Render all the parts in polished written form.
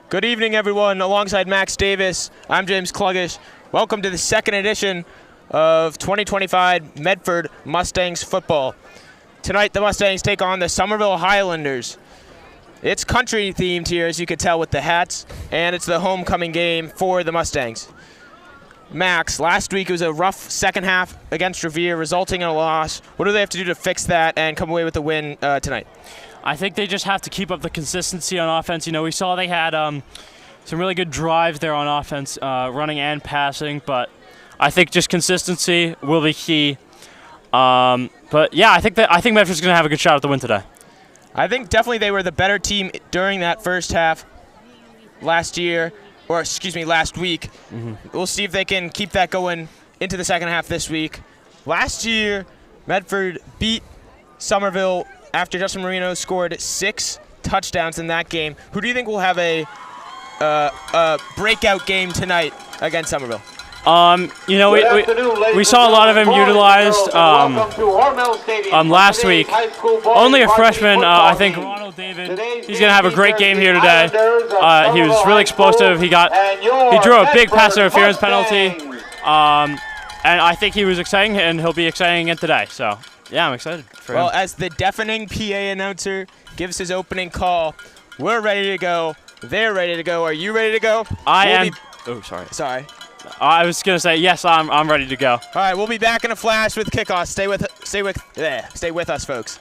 Good evening, everyone. Alongside Max Davis, I'm James Kluggish. Welcome to the second edition of 2025 Medford Mustangs football. Tonight, the Mustangs take on the Somerville Highlanders. It's country themed here, as you can tell with the hats, and it's the homecoming game for the Mustangs. Max, last week it was a rough second half against Revere, resulting in a loss. What do they have to do to fix that and come away with the win tonight? I think they just have to keep up the consistency on offense. You know, we saw they had some really good drives there on offense, running and passing, but I think just consistency will be key. But yeah, I think Medford's going to have a good shot at the win today. I think definitely they were the better team during that first half last week. Mm-hmm. We'll see if they can keep that going into the second half this week. Last year, Medford beat Somerville after Justin Marino scored 6 touchdowns in that game. Who do you think will have a breakout game tonight against Somerville? We saw a lot of him utilized last week. Only a freshman, I think Ronald David, he's going to have a great game here today. He was really explosive. He drew a big pass interference penalty, and I think he was exciting, and he'll be exciting again today. So, yeah, I'm excited for him. Well, as the deafening PA announcer gives his opening call, we're ready to go. They're ready to go. Are you ready to go? I am. Oh, sorry. Sorry. I was gonna say yes. I'm ready to go. All right, we'll be back in a flash with kickoff. Stay with us, folks.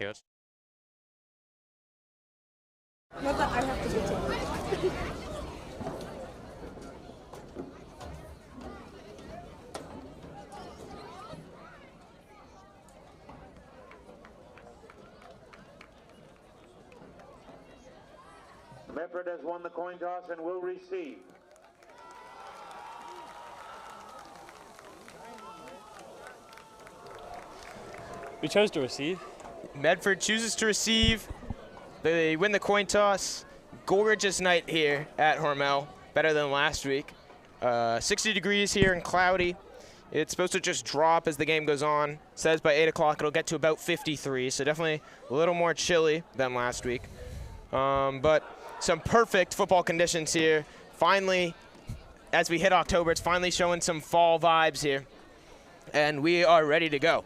Yes. No, but I have to do it. Medford has won the coin toss and will receive. We chose to receive. Medford chooses to receive. They win the coin toss. Gorgeous night here at Hormel. Better than last week. 60 degrees here and cloudy. It's supposed to just drop as the game goes on. It says by 8 o'clock it'll get to about 53, so definitely a little more chilly than last week. But some perfect football conditions here. Finally, as we hit October, it's finally showing some fall vibes here. And we are ready to go.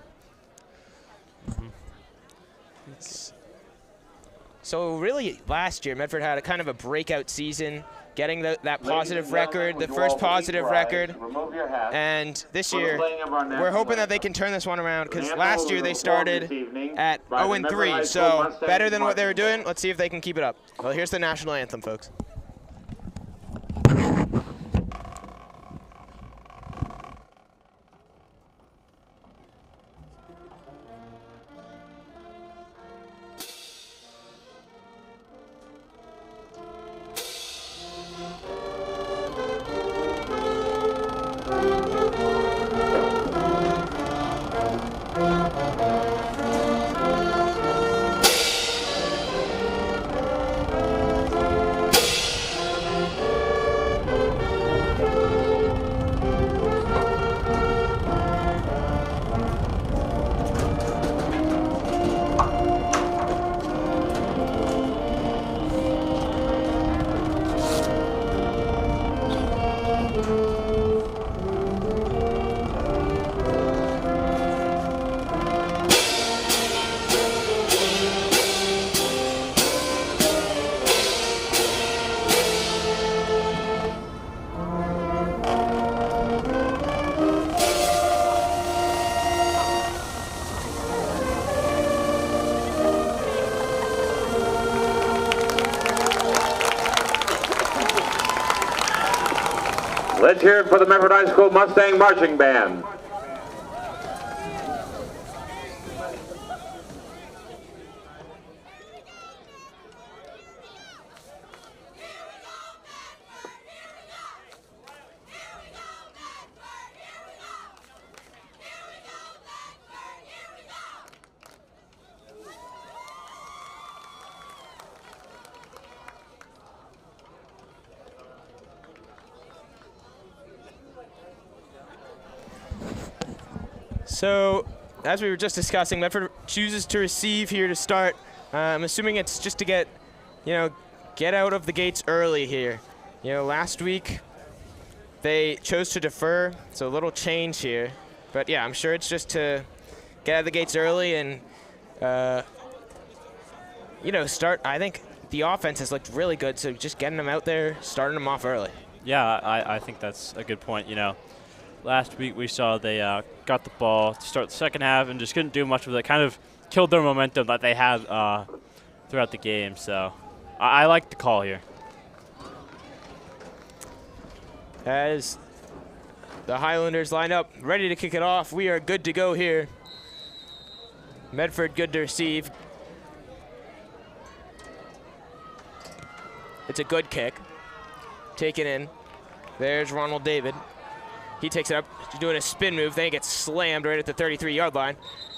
So really, last year, Medford had a kind of a breakout season, getting that positive record, the first positive record. And this year, we're hoping that they can turn this one around, because last year they started at 0-3, so better than what they were doing. Let's see if they can keep it up. Well, here's the national anthem, folks. Let's hear it for the Medford High School Mustang Marching Band. So, as we were just discussing, Medford chooses to receive here to start. I'm assuming it's just to get out of the gates early here. Last week they chose to defer, so a little change here. But yeah, I'm sure it's just to get out of the gates early and, start. I think the offense has looked really good, so just getting them out there, starting them off early. Yeah, I think that's a good point. Last week we saw they got the ball to start the second half and just couldn't do much with it. Kind of killed their momentum that they had throughout the game. So I like the call here. As the Highlanders line up, ready to kick it off, we are good to go here. Medford good to receive. It's a good kick. Taken in. There's Ronald David. He takes it up, he's doing a spin move, then he gets slammed right at the 33-yard line.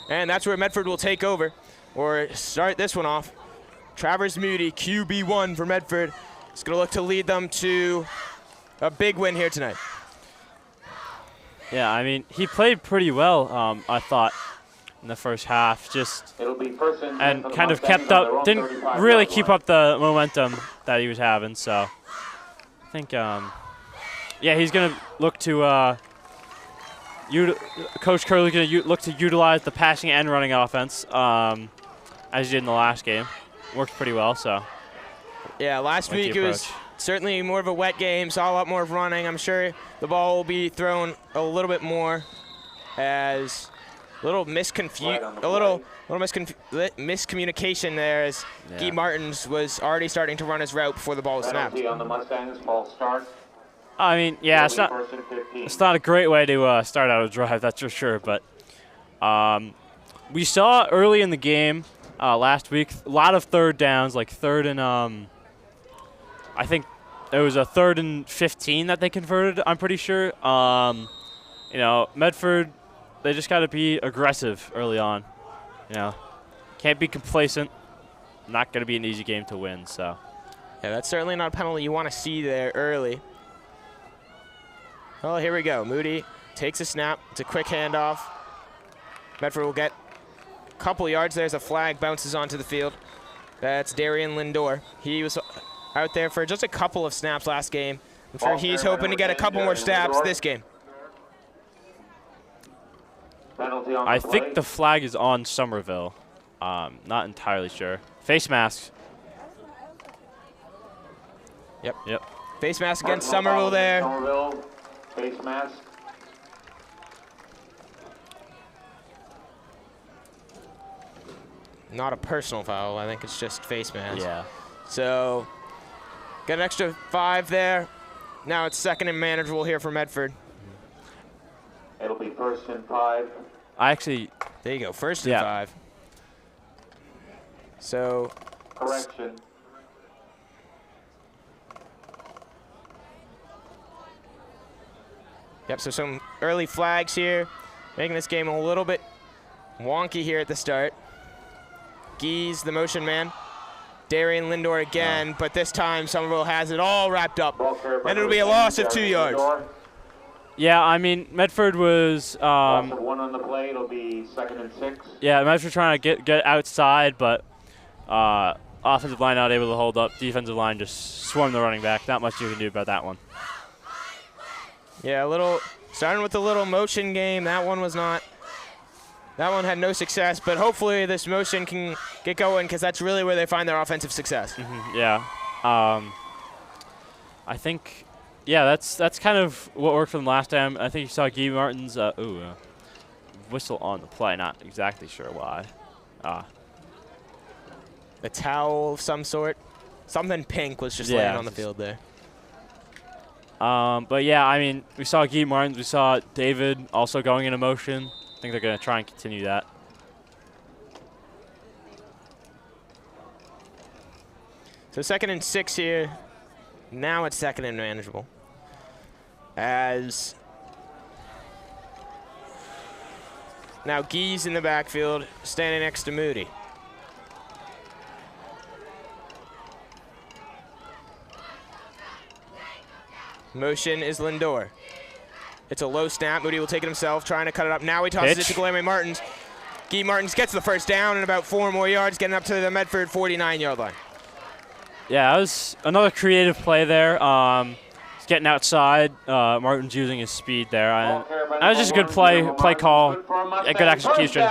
And that's where Medford will take over, or start this one off. Travers Moody, QB1 for Medford. He's going to look to lead them to a big win here tonight. Yeah, I mean, he played pretty well, I thought, in the first half. And kind of kept up, didn't really keep up the momentum that he was having. So I think, yeah, he's going to look to Coach Curley's going to look to utilize the passing and running offense as he did in the last game. Worked pretty well, so. Yeah, last week it was certainly more of a wet game, saw a lot more of running. I'm sure the ball will be thrown a little bit more as a little miscommunication there as Guy Martins was already starting to run his route before the ball was snapped. On the Mustangs, false start. I mean, yeah, it's not a great way to start out a drive, that's for sure. But we saw early in the game last week a lot of third downs, like third and I think it was a 3rd and 15 that they converted. I'm pretty sure. Medford, they just got to be aggressive early on. Can't be complacent. Not going to be an easy game to win. So. Yeah, that's certainly not a penalty you want to see there early. Well, here we go. Moody takes a snap. It's a quick handoff. Medford will get a couple yards. There's a flag, bounces onto the field. That's Darian Lindor. He was out there for just a couple of snaps last game. I'm sure he's hoping to get a couple more snaps this game. I think the flag is on Somerville. Not entirely sure. Face masks. Yep. Face mask against Somerville there. Somerville, face mask. Not a personal foul. I think it's just face mask. Yeah. So, got an extra 5 there. Now it's 2nd and manageable here for Medford. It'll be 1st and 5. There you go, 1st and 5. So. Correction. Yep, so some early flags here, making this game a little bit wonky here at the start. Guy's the motion man. Darian Lindor again, but this time Somerville has it all wrapped up. And it'll be a loss of 2 yards. Yeah, I mean, Medford was... loss of 1 on the play, it'll be 2nd and 6. Yeah, Medford trying to get outside, but offensive line not able to hold up. Defensive line just swarmed the running back. Not much you can do about that one. Yeah, starting with a little motion game. That one had no success, but hopefully this motion can get going because that's really where they find their offensive success. Mm-hmm, yeah. I think, yeah, that's kind of what worked for them last time. I think you saw Guy Martin's whistle on the play. Not exactly sure why. A towel of some sort. Something pink was just laying on the field there. But yeah, I mean, we saw Guy Martins, we saw David also going into motion. I think they're going to try and continue that. So 2nd and 6 here. Now it's 2nd and manageable. As now Guy's in the backfield, standing next to Moody. Motion is Lindor. It's a low snap. Moody will take it himself, trying to cut it up. Now he tosses it to Guilherme Martins. Guy Martins gets the first down and about 4 more yards, getting up to the Medford 49-yard line. Yeah, that was another creative play there. He's getting outside. Martin's using his speed there. That was just a good play call, a good execution.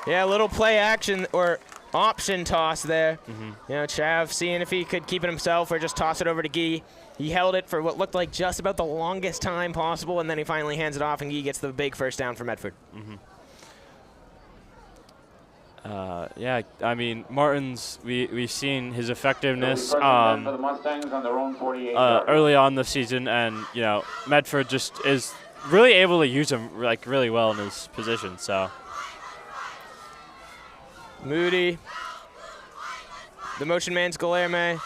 Yeah, a little play action or option toss there. You know, Trav seeing if he could keep it himself or just toss it over to Guy. He held it for what looked like just about the longest time possible, and then he finally hands it off, and Guy gets the big first down for Medford. Yeah, I mean, Martins, we've seen his effectiveness For the Mustangs on their own 48 early on this season, and you know, Medford just is really able to use him like really well in his position. So Moody, the motion man's Guilherme.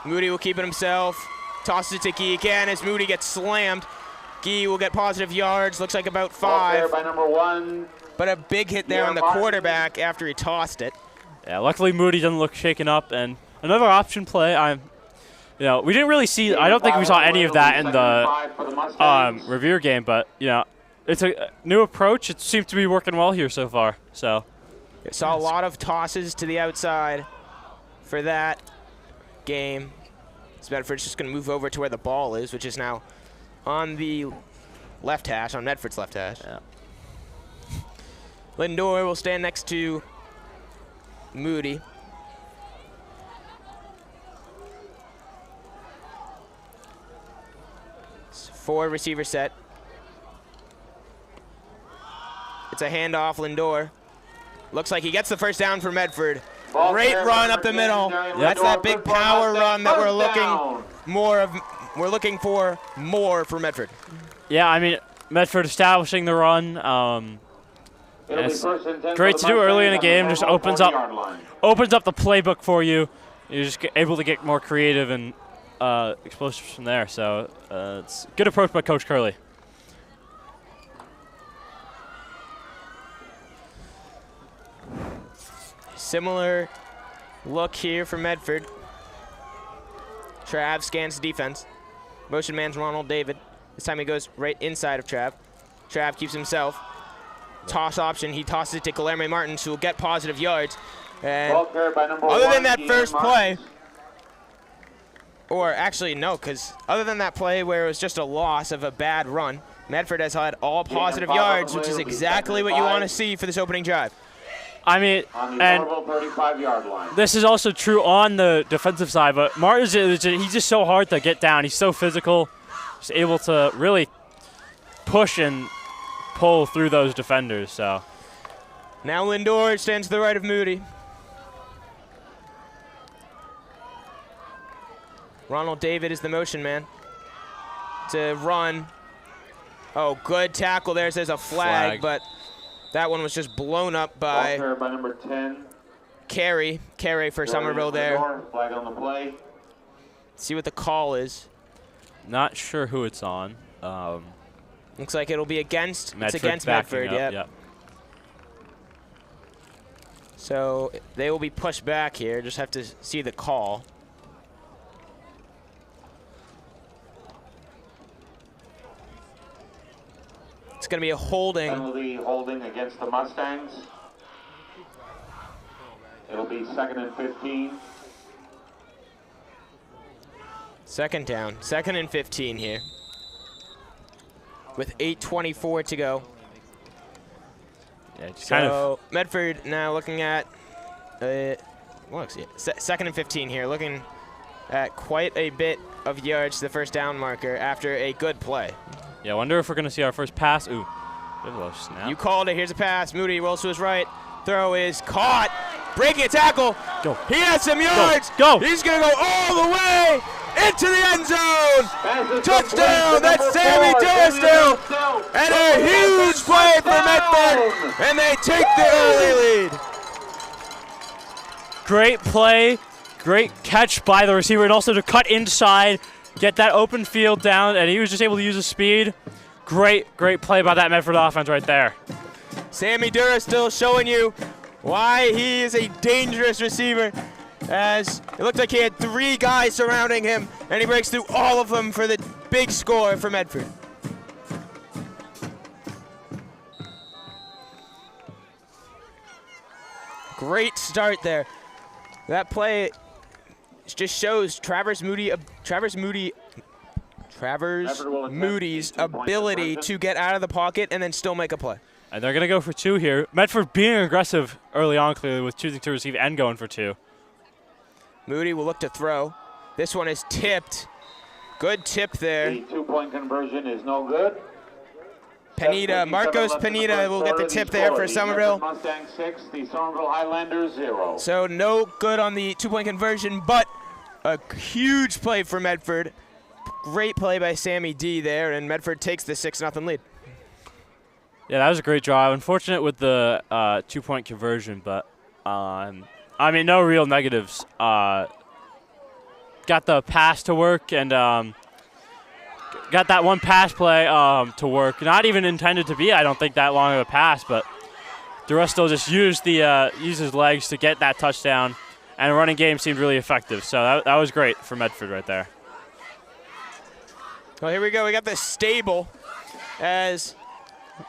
Moody will keep it himself. Tosses it to Guy again as Moody gets slammed. Guy will get positive yards. Looks like about 5. By number 1. But a big hit there on the quarterback after he tossed it. yeah, luckily Moody doesn't look shaken up, and another option play. You know, we didn't really see. I don't think we saw any of that in the Revere game, but you know, it's a new approach. It seems to be working well here so far. So saw a lot of tosses to the outside for that game. So Medford's just going to move over to where the ball is, which is now on the left hash, on Medford's left hash. Yeah. Lindor will stand next to Moody. It's 4 receiver set. It's a handoff, Lindor. Looks like he gets the first down for Medford. Great run up the middle. That's that big power run that we're looking more of. We're looking for more for Medford. Yeah, I mean, Medford establishing the run. It's great to do early in the game. Just opens up the playbook for you. You're just able to get more creative and explosive from there. So it's a good approach by Coach Curley. Similar look here for Medford. Trav scans the defense. Motion man's Ronald David. This time he goes right inside of Trav. Trav keeps himself. Toss option. He tosses it to Guilherme Martins, who will get positive yards. And other than that first play, or actually no, because other than that play where it was just a loss of a bad run, Medford has had all positive yards, which is exactly what you want to see for this opening drive. I mean, and 35-yard line. This is also true on the defensive side, but Martins, he's just so hard to get down. He's so physical. He's able to really push and pull through those defenders. So now Lindor stands to the right of Moody. Ronald David is the motion man to run. Oh, good tackle there. There's a flag, but that one was just blown up by number 10. Carey for Somerville there. Flag on the play. See what the call is. Not sure who it's on. Looks like it'll be against. Medford, it's against Medford. Yep. So they will be pushed back here. Just have to see the call. It's going to be a holding. Penalty holding against the Mustangs. It'll be 2nd and 15. Second down. 2nd and 15 here. With 8:24 to go. Yeah, so Medford now looking at 2nd and 15 here, looking at quite a bit of yards to the first down marker after a good play. Yeah, I wonder if we're going to see our first pass. Ooh, good little snap. You called it. Here's a pass. Moody rolls to his right. Throw is caught. Breaking a tackle. Go. He has some yards. Go. He's going to go all the way into the end zone. Touchdown, that's Sammy Durstill. And a huge play for Medford, and they take the early lead. Great play, great catch by the receiver, and also to cut inside, get that open field down, and he was just able to use his speed. Great play by that Medford offense right there. Sammy Durstill showing you why he is a dangerous receiver, as it looked like he had 3 guys surrounding him, and he breaks through all of them for the big score for Medford. Great start there. That play just shows Travers Moody's ability to get out of the pocket and then still make a play. And they're going to go for 2 here. Medford being aggressive early on, clearly, with choosing to receive and going for 2. Moody will look to throw. This one is tipped. Good tip there. The 2-point conversion is no good. Pineda, Marcos Pineda will get the tip there for Somerville. Mustangs 6, the Somerville Highlanders 0. So no good on the 2-point conversion, but a huge play for Medford. Great play by Sammy D there, and Medford takes the 6-0 lead. Yeah, that was a great drive. Unfortunate with the 2-point conversion, but I mean, no real negatives. Got the pass to work and got that one pass play to work. Not even intended to be, I don't think, that long of a pass, but Durstill just used his legs to get that touchdown, and the running game seemed really effective. So that was great for Medford right there. Well, here we go. We got the stable, as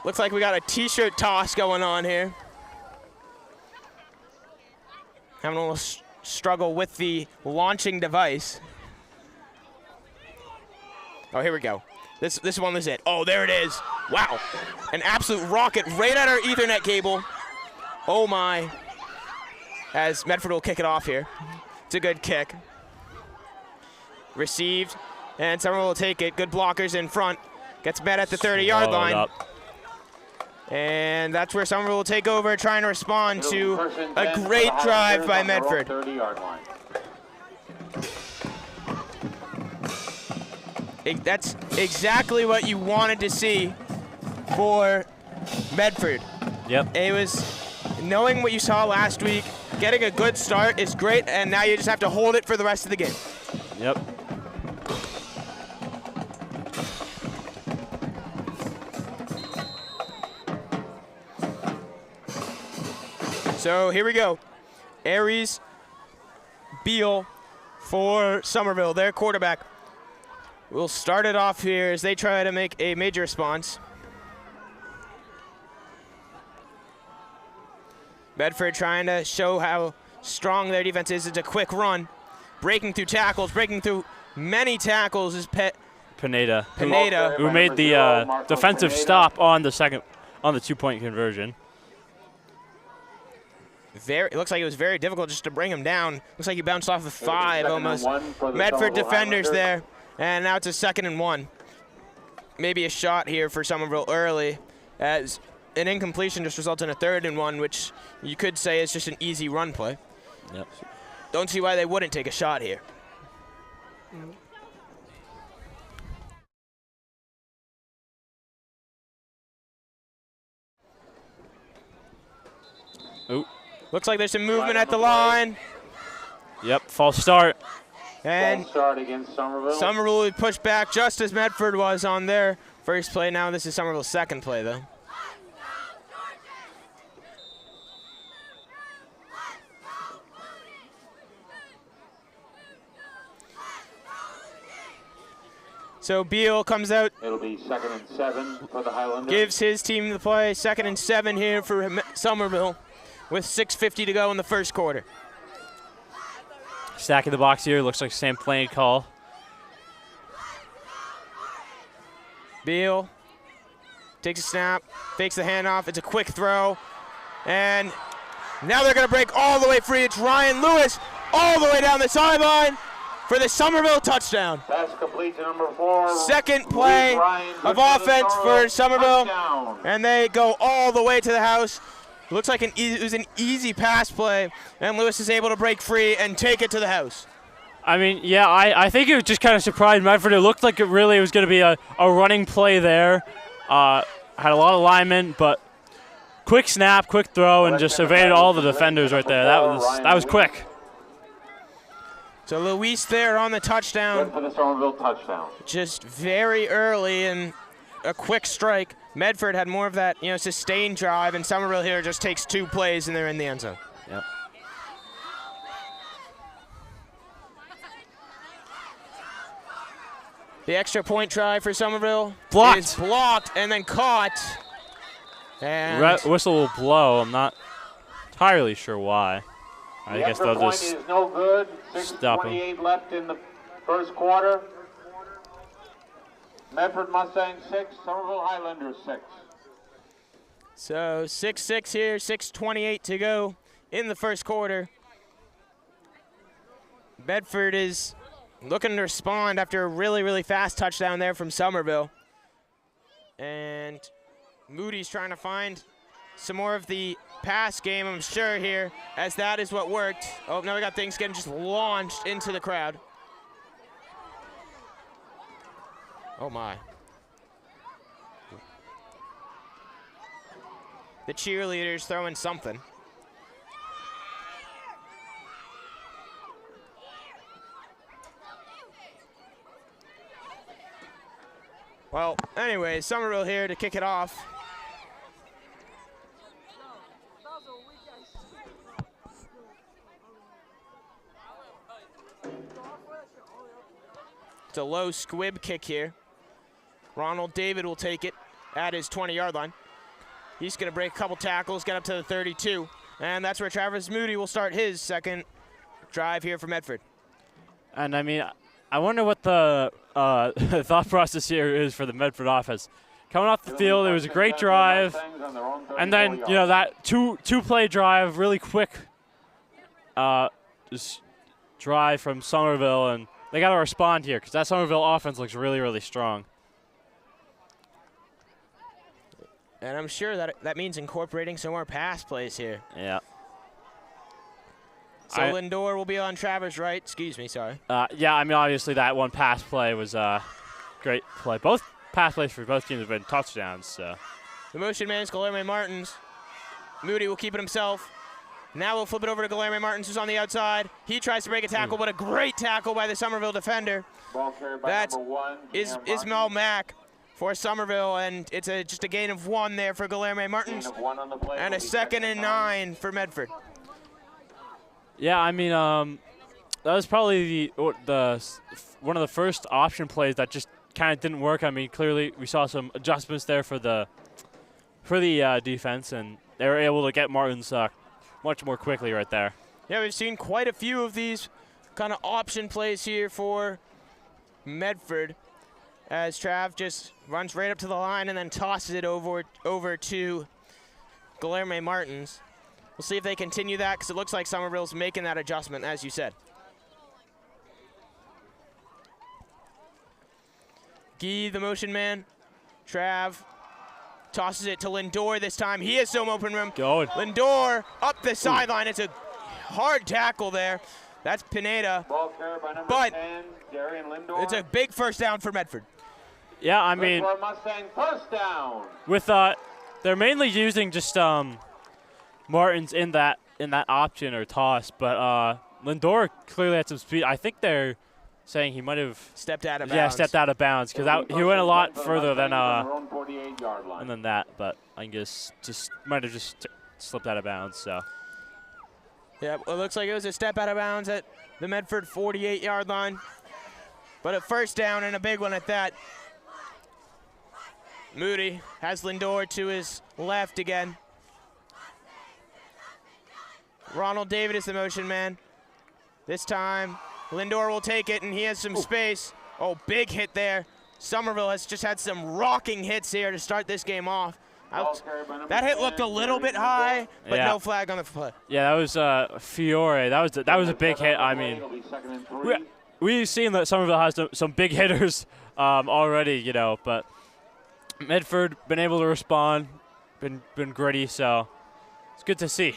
looks like we got a T-shirt toss going on here. Having a little struggle with the launching device. Oh, here we go. This one is it. Oh, there it is. Wow. An absolute rocket right at our Ethernet cable. Oh, my. As Medford will kick it off here. It's a good kick. Received. And Somerville will take it. Good blockers in front. Gets met at the 30-yard line. Up. And that's where Somerville will take over, trying to respond to a great drive by Medford. 30-yard line. That's exactly what you wanted to see for Medford. Yep. It was knowing what you saw last week, getting a good start is great, and now you just have to hold it for the rest of the game. Yep. So here we go. Aries Beal for Somerville, their quarterback. We'll start it off here as they try to make a major response. Medford trying to show how strong their defense is. It's a quick run. Breaking through tackles, breaking through many tackles is Pineda, who made the defensive stop on the 2-point conversion. It looks like it was very difficult just to bring him down. Looks like he bounced off the 5 almost. Medford defenders there. And now it's a 2nd and 1. Maybe a shot here for Somerville early, as an incompletion just results in a 3rd and 1, which you could say is just an easy run play. Yep. Don't see why they wouldn't take a shot here. Ooh. Looks like there's some movement at the line. Yep, false start. And start against Somerville. Somerville will be pushed back just as Medford was on their first play. Now this is Somerville's 2nd play, though. So Beal comes out. It'll be 2nd and 7 for the Highlanders. Gives his team the play. 2nd and 7 here for Somerville with 6:50 to go in the first quarter. Stack in the box here. Looks like same play call. Beal takes a snap, fakes the handoff. It's a quick throw. And now they're going to break all the way free. It's Ryan Lewis all the way down the sideline for the Somerville touchdown. Pass complete to number 4. 2nd play of offense for Somerville. Touchdown. And they go all the way to the house. Looks like it was an easy pass play, and Lewis is able to break free and take it to the house. I mean, yeah, I think it just kind of surprised Medford. It looked like it really was going to be a running play there. Had a lot of linemen, but quick snap, quick throw, and just evaded all the defenders right there. That was quick. So Luis there on the touchdown. Good for the Somerville touchdown. Just very early and a quick strike. Medford had more of that, sustained drive, and Somerville here just takes 2 plays and they're in the end zone. Yep. The extra point try for Somerville is Blocked. blocked and then caught. And Whistle will blow. I'm not entirely sure why. I guess they'll point just is no good. stop him. 6:28 left in the first quarter. Medford Mustangs 6, Somerville Highlanders 6. so 6-6 here, 6:28 to go in the first quarter. Bedford is looking to respond after a really, really fast touchdown there from Somerville. And Moody's trying to find some more of the pass game, I'm sure, here, as that is what worked. Oh, now we got things getting just launched into the crowd. Oh, my. The cheerleaders throwing something. Well, anyway, Somerville here to kick it off. It's a low squib kick here. Ronald David will take it at his 20-yard line. He's going to break a couple tackles, get up to the 32. And that's where Travis Moody will start his second drive here for Medford. And, I mean, I wonder what the thought process here is for the Medford offense. Coming off the field, it was a great drive. And then, that two-play drive, really quick just drive from Somerville. And they got to respond here because that Somerville offense looks really, really strong. And I'm sure that means incorporating some more pass plays here. Yeah. So Lindor will be on Travers' right. Excuse me, sorry. Yeah, I mean, obviously that one pass play was a great play. Both pass plays for both teams have been touchdowns. So the motion man is Guilherme Martins. Moody will keep it himself. Now we'll flip it over to Guilherme Martins, who's on the outside. He tries to break a tackle, but a great tackle by the Somerville defender. Ball carried by That's number 1, Ismail Mack for Somerville, and it's just a gain of 1 there for Guilherme Martins. And a 2nd and 9 for Medford. Yeah, I mean, that was probably the one of the first option plays that just kind of didn't work. I mean, clearly we saw some adjustments there for the defense, and they were able to get Martins much more quickly right there. Yeah, we've seen quite a few of these kind of option plays here for Medford, as Trav just runs right up to the line and then tosses it over to Guilherme Martins. We'll see if they continue that, because it looks like Somerville's making that adjustment, as you said. Guy, the motion man. Trav tosses it to Lindor this time. He has some open room. Going. Lindor up the sideline. It's a hard tackle there. That's Pineda. Ball carried by number But 10, Darian Lindor. it's a big first down for Medford. Yeah, I mean, Mustang first down. with they're mainly using just Martins in that option or toss, but Lindor clearly had some speed. I think they're saying he might have stepped out of bounds. Yeah, stepped out of bounds because he went a lot further than that, but I guess just might have just slipped out of bounds. So yeah, it looks like it was a step out of bounds at the Medford 48-yard line, but a first down and a big one at that. Moody has Lindor to his left again. Ronald David is the motion man. This time, Lindor will take it, and he has some space. Oh, big hit there. Somerville has just had some rocking hits here to start this game off. That hit looked a little bit high, but no flag on the play. Yeah, that was Fiore. That was a big hit. I mean, we've seen that Somerville has some big hitters already, but Medford been able to respond, been gritty, so it's good to see.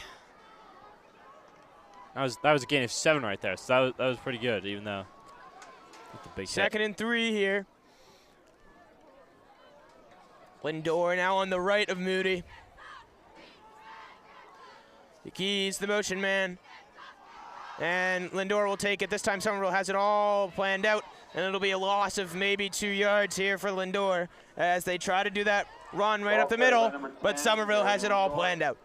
That was a gain of 7 right there. So that was pretty good, even though with the big Second hit. and 3 here. Lindor now on the right of Moody. He's the motion man. And Lindor will take it. This time Somerville has it all planned out. And it'll be a loss of maybe 2 yards here for Lindor as they try to do that run right up the middle. But Somerville has it all planned out.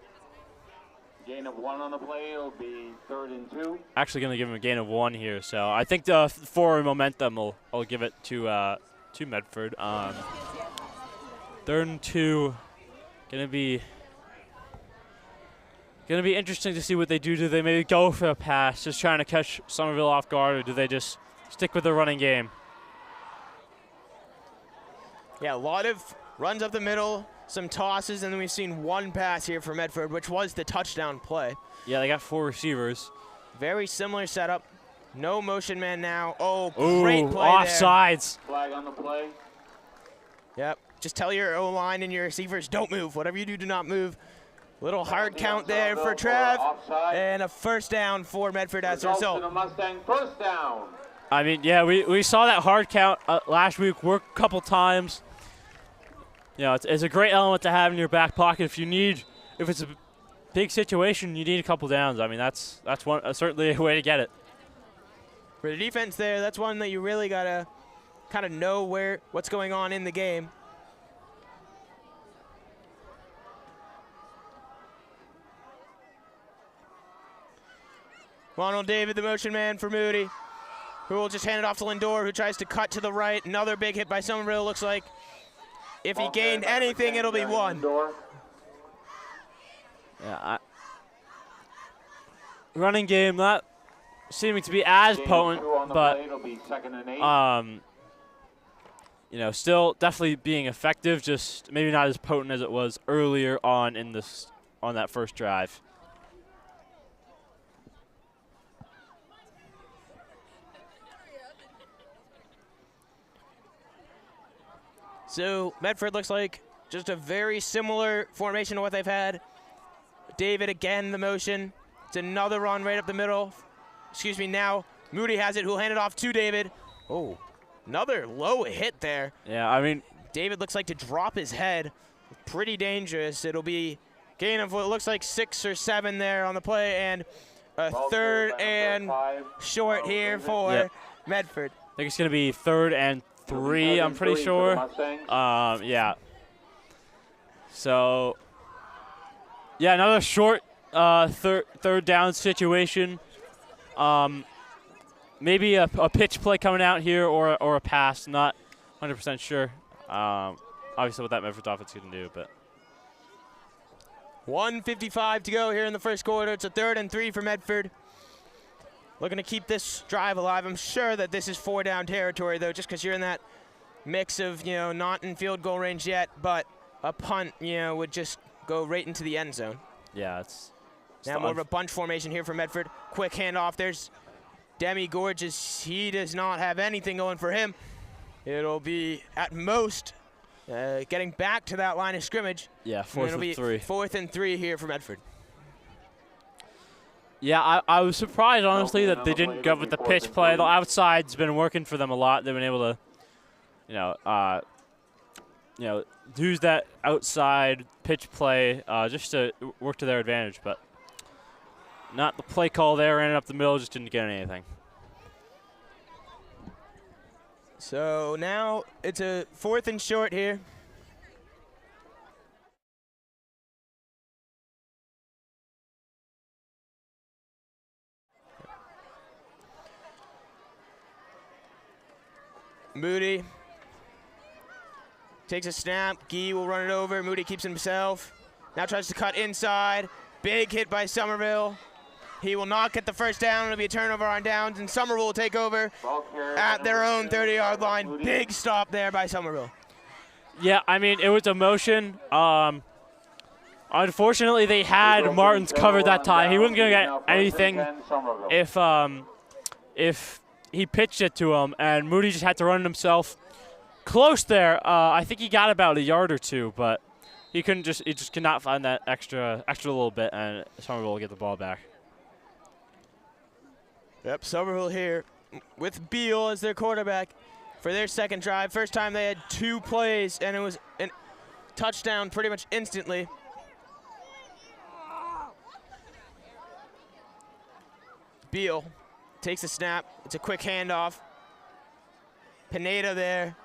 Gain of 1 on the play will be 3rd and 2. Actually going to give him a gain of 1 here. So I think the forward momentum will give it to Medford. 3rd and 2. Going to be interesting to see what they do. Do they maybe go for a pass, just trying to catch Somerville off guard, or do they just stick with the running game? Yeah, a lot of runs up the middle, some tosses, and then we've seen 1 pass here for Medford, which was the touchdown play. Yeah, they got 4 receivers. Very similar setup. No motion man now. Oh, Ooh, great play offsides. Flag on the play. there. Yep. Just tell your O-line and your receivers, don't move. Whatever you do not move. Little hard count there for Trev. And a first down for Medford as a result. A Mustang first down. I mean, yeah, we saw that hard count last week work a couple times. You know, it's a great element to have in your back pocket if it's a big situation, you need a couple downs. I mean, that's certainly a way to get it. For the defense there, that's one that you really got to kind of know what's going on in the game. Ronald David, the motion man for Moody, who will just hand it off to Lindor, who tries to cut to the right. Another big hit by Somerville, looks like. If he gained anything, it'll be 1. Yeah, running game not seeming to be as potent, but you know, still definitely being effective. Just maybe not as potent as it was earlier on on that first drive. So Medford looks like just a very similar formation to what they've had. David again, the motion. It's another run right up the middle. Excuse me, now Moody has it, who'll hand it off to David. Oh, another low hit there. Yeah, I mean, David looks like to drop his head. Pretty dangerous. It'll be gain of what looks like 6 or 7 there on the play, and a 3rd and short here for Medford. I think it's going to be 3rd and 3, I'm pretty sure. Yeah. So, yeah, another short third down situation. Maybe a pitch play coming out here or a pass. Not 100% sure. Obviously, what that Medford offense is going to do, but 1:55 to go here in the first quarter. It's a 3rd and 3 for Medford. Looking to keep this drive alive. I'm sure that this is 4-down territory, though, just because you're in that mix of, you know, not in field goal range yet, but a punt, you know, would just go right into the end zone. yeah, it's Now more of a bunch formation here for Medford. Quick handoff. There's Demi Gorgeous. He does not have anything going for him. It'll be, at most, getting back to that line of scrimmage. Yeah, And it'll 4th be and 3. 4th and 3 here for Medford. Yeah, I was surprised, honestly, that they didn't go with the pitch play. The outside's been working for them a lot. They've been able to, use that outside pitch play just to work to their advantage. But not the play call there. Ran it up the middle, just didn't get anything. So now it's a 4th and short here. Moody takes a snap. Gee will run it over. Moody keeps it himself. Now tries to cut inside. Big hit by Somerville. He will not get the first down. It'll be a turnover on downs, and Somerville will take over at their own 30-yard line. Big stop there by Somerville. Yeah, I mean, it was a motion. Unfortunately, they had Martins covered that time. He wasn't going to get anything if he pitched it to him, and Moody just had to run it himself. Close there. I think he got about a yard or 2, but he just could not find that extra little bit, and Somerville will get the ball back. Yep, Somerville here with Beal as their quarterback for their second drive. First time they had 2 plays, and it was a touchdown pretty much instantly. Beal takes a snap. It's a quick handoff. Pineda there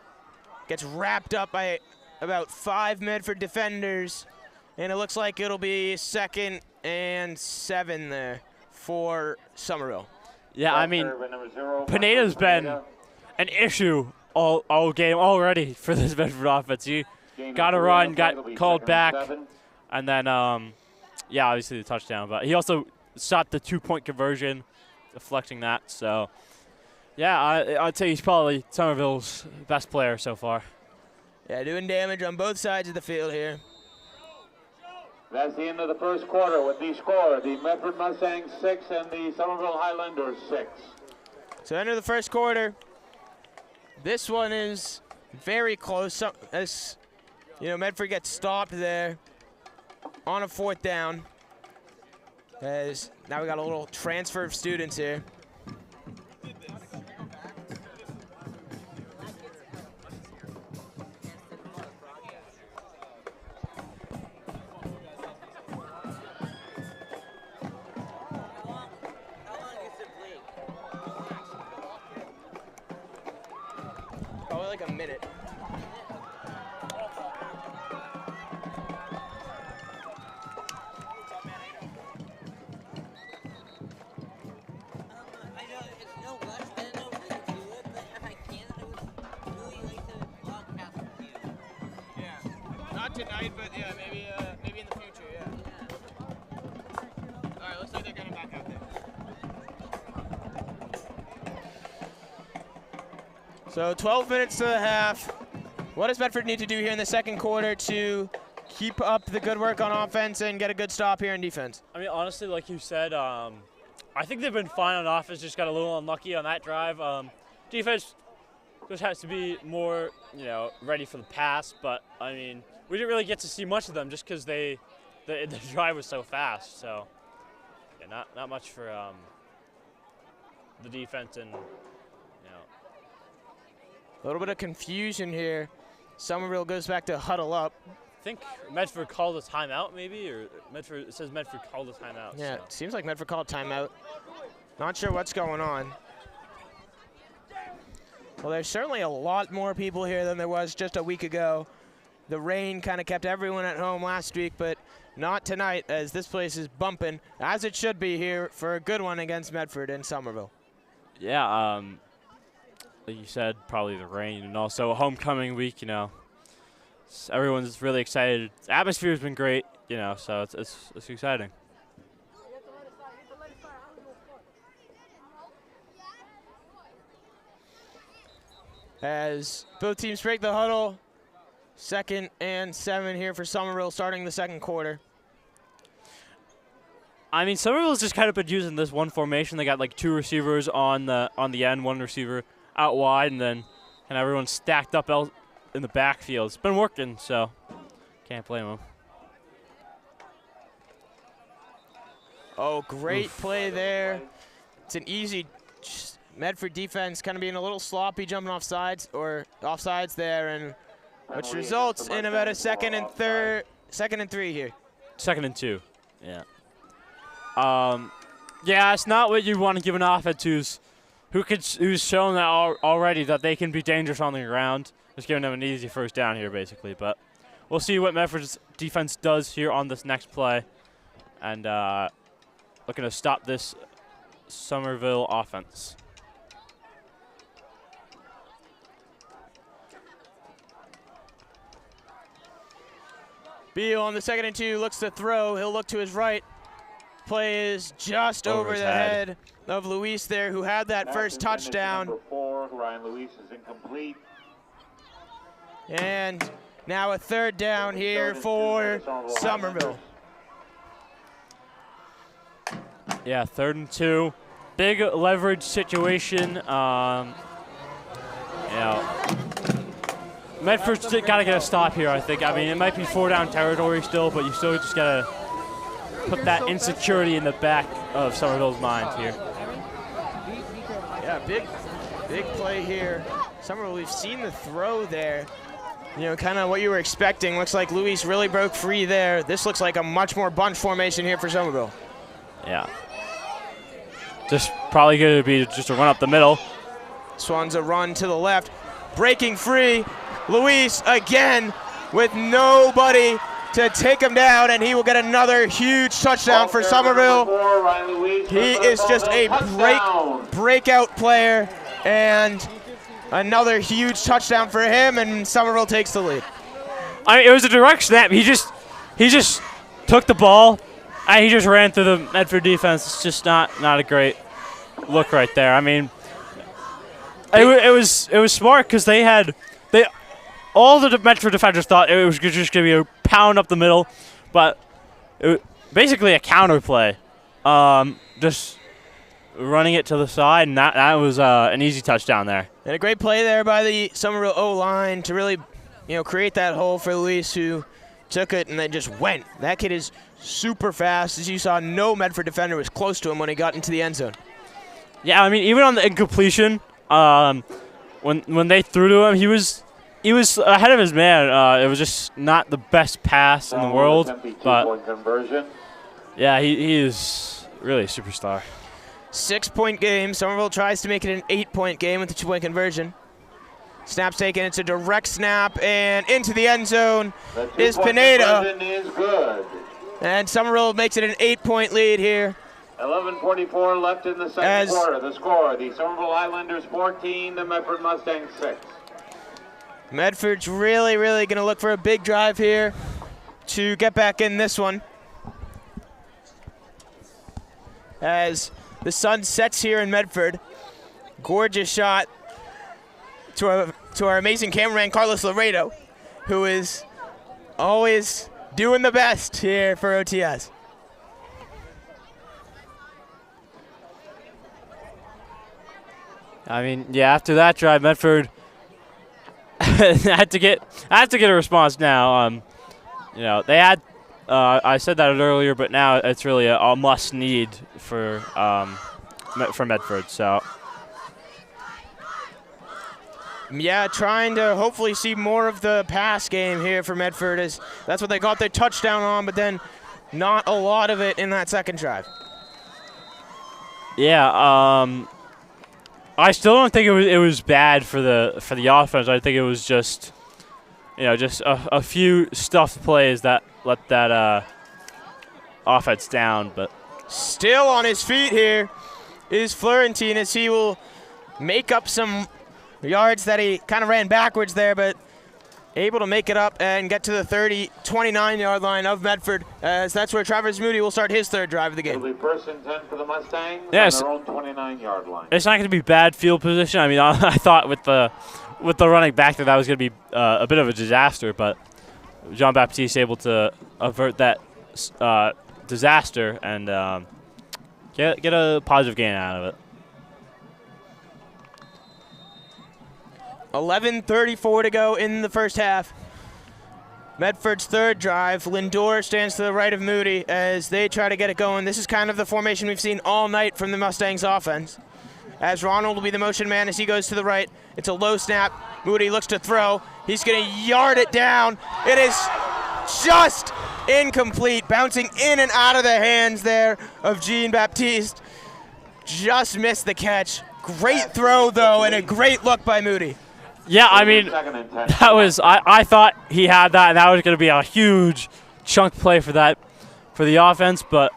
gets wrapped up by about 5 Medford defenders, and it looks like it'll be 2nd and 7 there for Somerville. Yeah, I mean, Pineda's been an issue all game already for this Medford offense. He got a run, got called back, and then, yeah, obviously the touchdown. But he also shot the 2-point conversion, deflecting that. So, yeah, I'd say he's probably Somerville's best player so far. Yeah, doing damage on both sides of the field here. That's the end of the first quarter with the score, the Medford Mustangs 6 and the Somerville Highlanders 6. So end of the first quarter. This one is very close. As you know, Medford gets stopped there on a 4th down. As now we got a little transfer of students here. Probably like a minute. Not tonight, but yeah, maybe in the future, yeah. All right, looks like they're getting back out there. So 12 minutes to the half. What does Medford need to do here in the second quarter to keep up the good work on offense and get a good stop here in defense? I mean, honestly, like you said, I think they've been fine on offense, just got a little unlucky on that drive. Defense just has to be more, ready for the pass, but, I mean, we didn't really get to see much of them just because the drive was so fast. So, yeah, not much for the defense and, A little bit of confusion here. Somerville goes back to huddle up. I think Medford called a timeout maybe, or it says Medford called a timeout. Yeah, so. It seems like Medford called timeout. Not sure what's going on. Well, there's certainly a lot more people here than there was just a week ago. The rain kind of kept everyone at home last week, but not tonight, as this place is bumping, as it should be here for a good one against Medford in Somerville. Yeah, like you said, probably the rain, and also homecoming week, everyone's really excited. The atmosphere's been great, so it's exciting. As both teams break the huddle, 2nd and 7 here for Somerville starting the second quarter. I mean, Somerville's just kind of been using this one formation. They got like 2 receivers on the end, 1 receiver out wide, and then everyone's stacked up in the backfield. It's been working, so can't blame them. Oh, great play there. It's an easy Medford defense kind of being a little sloppy, jumping offsides there, and which results in about a 2nd and 3 here. 2nd and 2, yeah. Yeah, it's not what you want to give an offense who's shown that already that they can be dangerous on the ground. Just giving them an easy first down here, basically. But we'll see what Medford's defense does here on this next play, and looking to stop this Somerville offense. Beal on the 2nd and 2 looks to throw. He'll look to his right. Play is just over the head of Luis there, who had that first touchdown. Number 4, Ryan Luis is incomplete. And now a 3rd down here for Somerville. Yeah, 3rd and 2. Big leverage situation. Medford's got to get a stop here, I think. I mean, it might be 4-down territory still, but you still just got to put that insecurity in the back of Somerville's mind here. big play here. Somerville, we've seen the throw there. You know, kind of what you were expecting. Looks like Luis really broke free there. This looks like a much more bunch formation here for Somerville. Yeah. Just probably going to be just a run up the middle. Swans a run to the left. Breaking free. Luis again with nobody to take him down, and he will get another huge touchdown for Somerville. He is just a breakout player, and another huge touchdown for him, and Somerville takes the lead. I mean, it was a direct snap. He just took the ball, and he just ran through the Medford defense. It's just not a great look right there. I mean, it was smart because all the Medford defenders thought it was just going to be a pound up the middle, but it was basically a counter play. Just running it to the side, and that was an easy touchdown there. And a great play there by the Somerville O-line to really, create that hole for Luis, who took it and then just went. That kid is super fast. As you saw, no Medford defender was close to him when he got into the end zone. Yeah, I mean, even on the incompletion, when they threw to him, he was ahead of his man. It was just not the best pass in the world, but yeah, he is really a superstar. 6-point game. Somerville tries to make it an 8-point game with the 2-point conversion. Snap's taken. It's a direct snap, and into the end zone is Pineda. Is good. And Somerville makes it an 8-point lead here. 11:44 left in the second quarter. The score: the Somerville Highlanders 14, the Medford Mustangs 6. Medford's really going to look for a big drive here to get back in this one, as the sun sets here in Medford. Gorgeous shot to our amazing cameraman, Carlos Laredo, who is always doing the best here for OTS. I mean, yeah, after that drive, Medford had to get a response now. They had I said that earlier, but now it's really a must need for Medford. So yeah, trying to hopefully see more of the pass game here for Medford, as that's what they got their touchdown on, but then not a lot of it in that second drive. Yeah, I still don't think it was bad for the offense. I think it was just a few stuffed plays that let that offense down. But still on his feet here is Florentine, as he will make up some yards that he kind of ran backwards there, but able to make it up and get to the 29-yard line of Medford, as that's where Travis Moody will start his third drive of the game. It'll be 1st and 10 for the Mustangs on their own 29-yard line. It's not going to be bad field position. I mean, I thought with the running back that was going to be a bit of a disaster, but Jean-Baptiste able to avert that disaster and get a positive gain out of it. 11:34 to go in the first half. Medford's third drive. Lindor stands to the right of Moody as they try to get it going. This is kind of the formation we've seen all night from the Mustangs offense, as Ronald will be the motion man as he goes to the right. It's a low snap. Moody looks to throw. He's going to yard it down. It is just incomplete, bouncing in and out of the hands there of Jean-Baptiste. Just missed the catch. Great throw, though, and a great look by Moody. Yeah, I mean, that was I thought he had that, and that was going to be a huge chunk play for the offense, but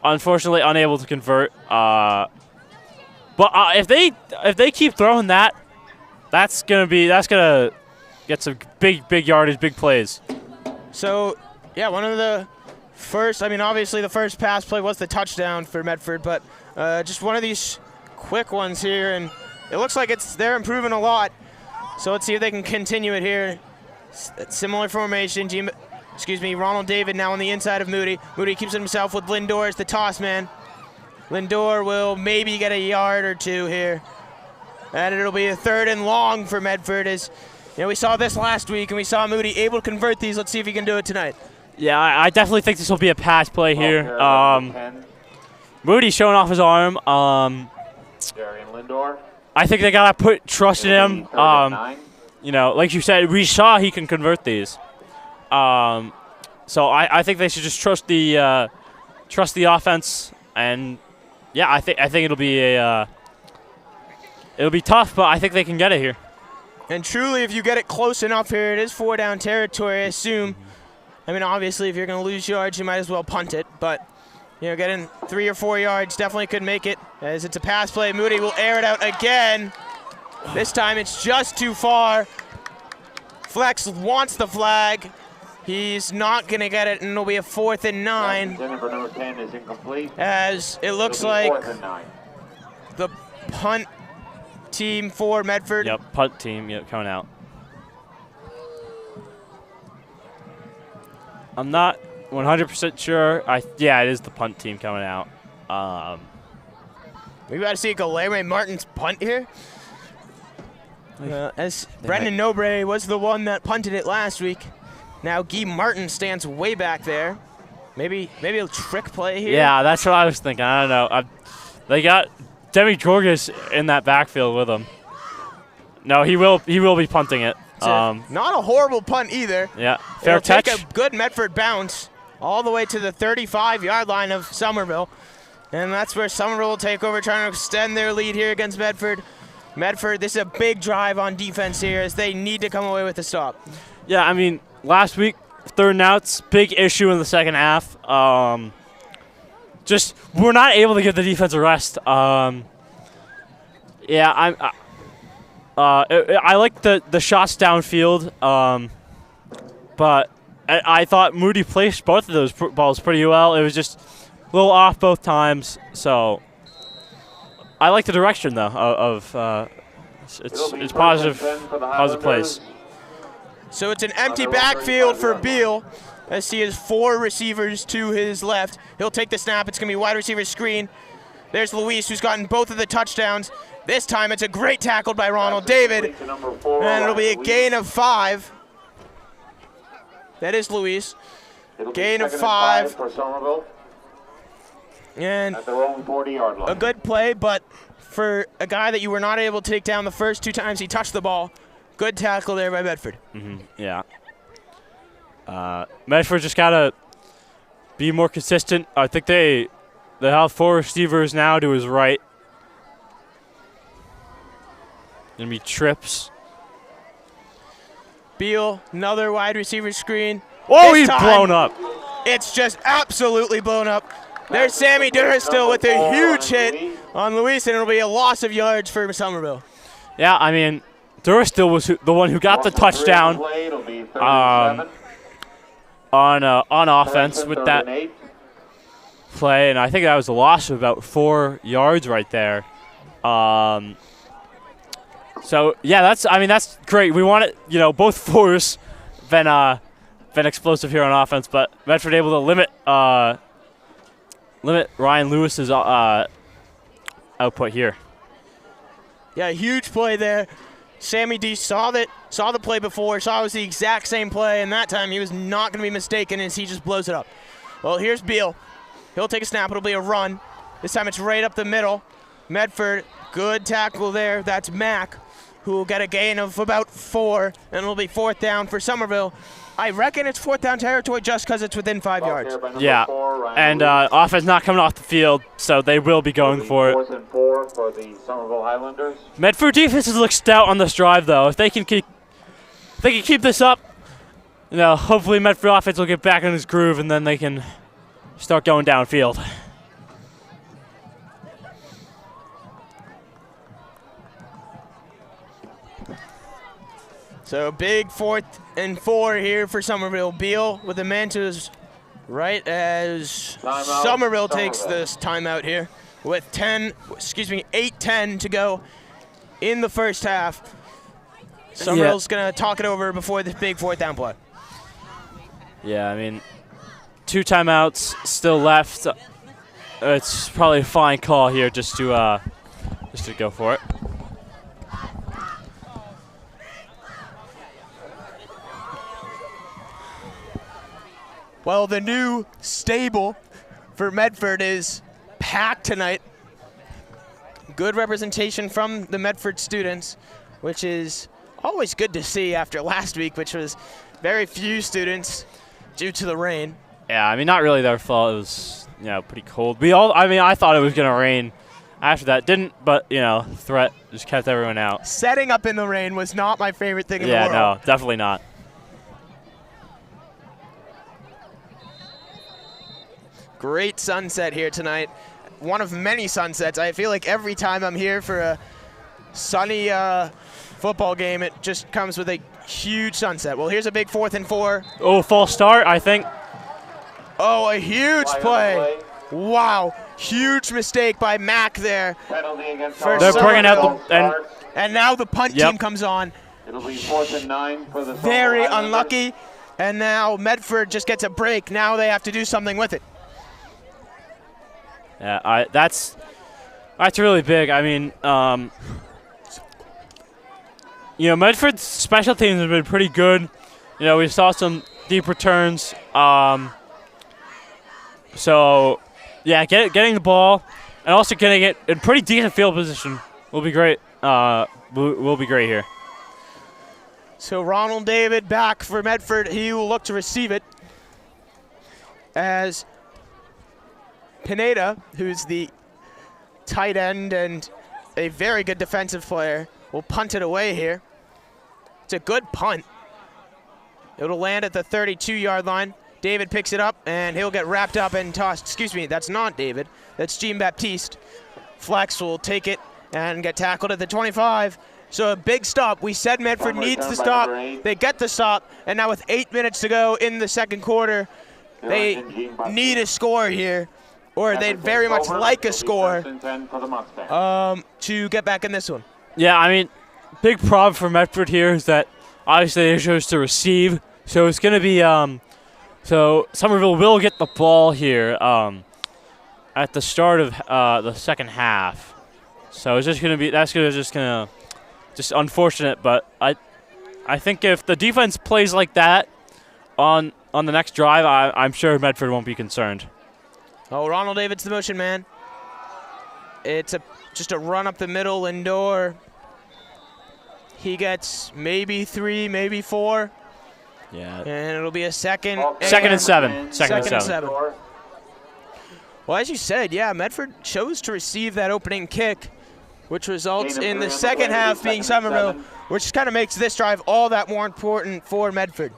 unfortunately unable to convert. But if they keep throwing that, that's gonna get some big yardage, big plays. So yeah, one of the first. I mean, obviously the first pass play was the touchdown for Medford, but just one of these quick ones here, and it looks like they're improving a lot. So let's see if they can continue it here. Similar formation. Ronald David now on the inside of Moody. Moody keeps it himself with Lindor as the toss man. Lindor will maybe get a yard or two here. And it'll be a 3rd and long for Medford. As we saw this last week, and we saw Moody able to convert these. Let's see if he can do it tonight. Yeah, I definitely think this will be a pass play here. Moody showing off his arm. Darian Lindor. I think they gotta put trust in him. You know, like you said, we saw he can convert these. So I think they should just trust the offense, and yeah, I think it'll be tough, but I think they can get it here. And truly, if you get it close enough here, it is 4 down territory, I assume. I mean, obviously, if you're going to lose yards, you might as well punt it. But, you know, getting 3 or 4 yards definitely could make it, as it's a pass play. Moody will air it out again. This time it's just too far. Flex wants the flag. He's not going to get it, and it'll be a 4th and 9. Number 10 is incomplete. As it looks like the punt team for Medford. Yep, punt team, yep, coming out. I'm not 100% sure. Yeah, it is the punt team coming out. We got to see Galere Martin's punt here. As Brendan Nobre was the one that punted it last week. Now Guy Martin stands way back there. Maybe a trick play here. Yeah, that's what I was thinking. I don't know. They got Demi Georges in that backfield with him. No, he will be punting it. Not a horrible punt either. Yeah, fair catch. Take a good Medford bounce all the way to the 35-yard line of Somerville. And that's where Somerville will take over, trying to extend their lead here against Medford. Medford, this is a big drive on defense here, as they need to come away with a stop. Yeah, I mean, last week, 3rd and outs, big issue in the second half. Just we're not able to give the defense a rest. I like the shots downfield, but I thought Moody placed both of those balls pretty well. It was just a little off both times, so I like the direction though of it's positive plays. So it's an empty backfield for Beal, as he has 4 receivers to his left. He'll take the snap. It's going to be wide receiver screen. There's Luis, who's gotten both of the touchdowns. This time it's a great tackle by Ronald David, and it'll be a gain of 5. That is Luis. Gain of 5. For Somerville. And at their own 40-yard line. A good play, but for a guy that you were not able to take down the first 2 times he touched the ball, good tackle there by Medford. Yeah. Medford just got to be more consistent. I think they have 4 receivers now to his right. Going to be trips. Beal, another wide receiver screen. Oh, he's blown up. It's just absolutely blown up. There's Sammy Durstill with a huge hit on Luis, and it'll be a loss of yards for Somerville. Yeah, I mean, Durstill was the one who got the touchdown on offense with that play, and I think that was a loss of about 4 yards right there. So yeah, that's great. We want it, both fours been explosive here on offense, but Medford able to limit Ryan Lewis's output here. Yeah, huge play there. Sammy D saw the play before, saw it was the exact same play, and that time he was not going to be mistaken as he just blows it up. Well, here's Beal. He'll take a snap. It'll be a run. This time it's right up the middle. Medford, good tackle there. That's Mack, who will get a gain of about 4, and it'll be 4th down for Somerville. I reckon it's 4th down territory just because it's within 5 yards. Yeah, and offense not coming off the field, so they will be going for it. 4th and 4 for the Somerville Highlanders. Medford defenses look stout on this drive, though. If they can keep this up, hopefully Medford offense will get back in his groove, and then they can start going downfield. So big 4th and 4 here for Somerville. Beal with the man to his right as Somerville takes this timeout here with 8:10 to go in the first half. Somerville's going to talk it over before the big 4th down play. Yeah, I mean, 2 timeouts still left. It's probably a fine call here just to go for it. Well, the new stable for Medford is packed tonight. good representation from the Medford students, which is always good to see after last week, which was very few students due to the rain. Yeah, I mean, not really their fault. It was, pretty cold. I thought it was going to rain after that. Didn't, but, threat just kept everyone out. Setting up in the rain was not my favorite thing in the Yeah, world. no, definitely not. Great sunset here tonight. One of many sunsets. I feel like every time I'm here for a sunny football game, it just comes with a huge sunset. Well, here's a big 4th and 4. Oh, false start, I think. Oh, a huge play. Wow, huge mistake by Mack there. They're bringing out and now the punt team comes on. It'll be 4th and 9 for the Very unlucky. And now Medford just gets a break. Now they have to do something with it. Yeah, that's really big. I mean, Medford's special teams have been pretty good. We saw some deep returns. So, yeah, getting the ball and also getting it in pretty decent field position will be great. Will be great here. So Ronald David back for Medford. He will look to receive it as Pineda, who's the tight end and a very good defensive player, will punt it away here. It's a good punt. It'll land at the 32-yard line. David picks it up, and he'll get wrapped up and tossed. Excuse me, that's not David. That's Jean-Baptiste. Flex will take it and get tackled at the 25. So a big stop. We said Medford needs the stop. They get the stop, and now with 8 minutes to go in the second quarter, they need a score here, or they'd very much like a score to get back in this one. Yeah, I mean, big problem for Medford here is that obviously they chose to receive. So it's going to be so Somerville will get the ball here at the start of the second half. So it's just going to be just unfortunate. But I think if the defense plays like that on the next drive, I'm sure Medford won't be concerned. Oh, Ronald David's the motion man. It's just a run up the middle indoor. He gets maybe 3, maybe 4. Yeah. And it'll be a second and 7. Second and 7. Well, as you said, yeah, Medford chose to receive that opening kick, which results in the second half being Somerville, which kind of makes this drive all that more important for Medford.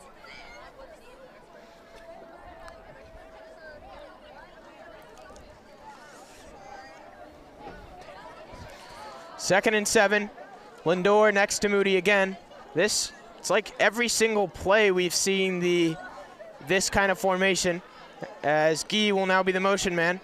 Second and 7. Lindor next to Moody again. It's like every single play we've seen this kind of formation, as Guy will now be the motion man.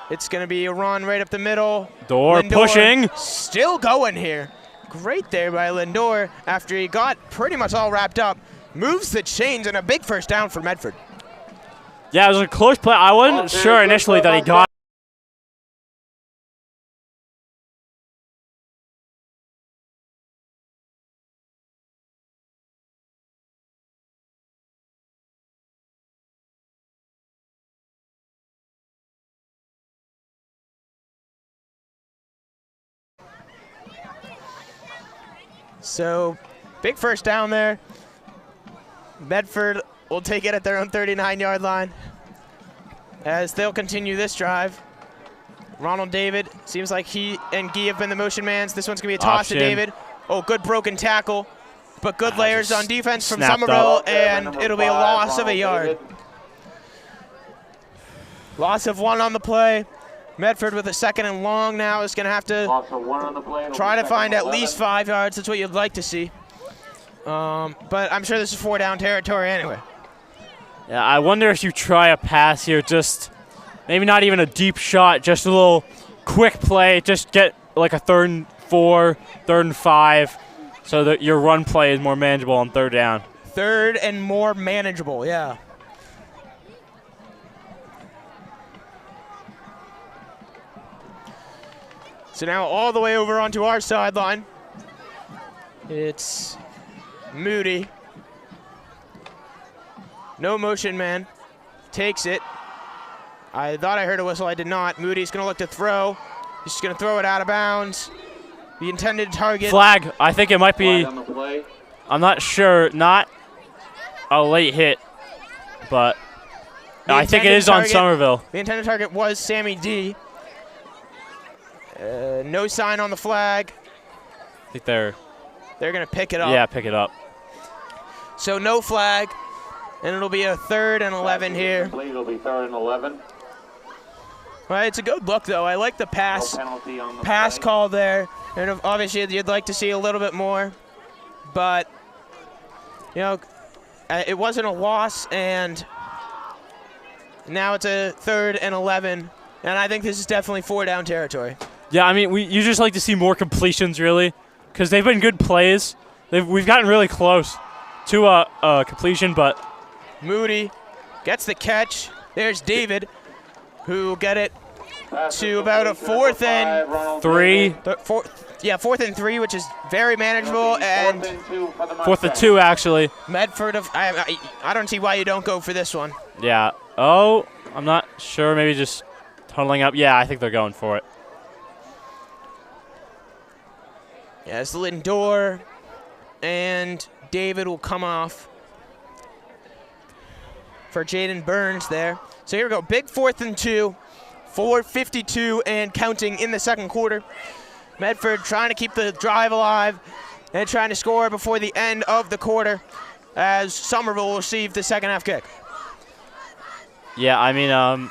It's going to be a run right up the middle. Lindor pushing. Still going here. Great there by Lindor after he got pretty much all wrapped up. Moves the chains and a big first down for Medford. Yeah, it was a close play. I wasn't sure initially that he got. So, big first down there. Medford will take it at their own 39-yard line as they'll continue this drive. Ronald David, seems like he and Guy have been the motion mans. This one's going to be a toss to David. Oh, good broken tackle, but good layers on defense from Somerville, and it'll be a loss of a yard. Loss of 1 on the play. Medford with a second and long now is going to have to try to find at least 5 yards. That's what you'd like to see. But I'm sure this is 4-down territory anyway. Yeah, I wonder if you try a pass here, just maybe not even a deep shot, just a little quick play. Just get like a 3rd and 4, 3rd and 5, so that your run play is more manageable on 3rd down. 3rd and more manageable, yeah. So now all the way over onto our sideline, it's Moody. No motion man, takes it. I thought I heard a whistle, I did not. Moody's gonna look to throw. He's just going to throw it out of bounds. The intended target. Flag. I think it might be. On the play. I'm not sure. Not a late hit, but I think it is on Somerville. The intended target was Sammy D. No sign on the flag. I think they're going to pick it up. Yeah, pick it up. So no flag, and it'll be a 3rd and 11 here. It'll be 3rd and 11. Well, it's a good look, though. I like the pass Penalty on the pass play. call there. And obviously, you'd like to see a little bit more. But, you know, it wasn't a loss, and now it's a 3rd and 11. And I think this is definitely 4-down territory. Yeah, I mean, you just like to see more completions, really, because they've been good plays. We've gotten really close to a completion, but Moody gets the catch. There's David, who will get it to about a 4th and 3. 4th and 3, which is very manageable. And 4th and 2, actually. Medford, I don't see why you don't go for this one. Yeah. Oh, I'm not sure. Maybe just tunneling up. Yeah, I think they're going for it. Yeah, it's Lindor, and David will come off for Jaden Burns there. So here we go, big 4th and 2, 4:52 and counting in the second quarter. Medford trying to keep the drive alive and trying to score before the end of the quarter as Somerville will receive the second half kick. Yeah, I mean, I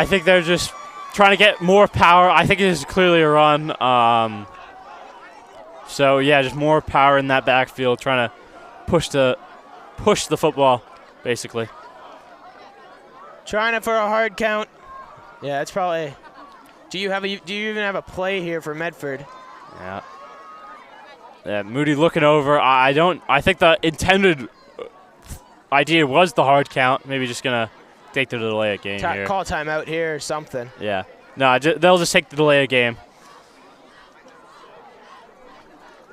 think they're just trying to get more power. I think it is clearly a run. So yeah, just more power in that backfield, trying to push the football, basically. Trying it for a hard count. Yeah, it's probably. Do you even have a play here for Medford? Yeah. Yeah, Moody looking over. I think the intended idea was the hard count. Maybe just gonna take the delay of game here. Call timeout here or something. Yeah. No, they'll just take the delay of game.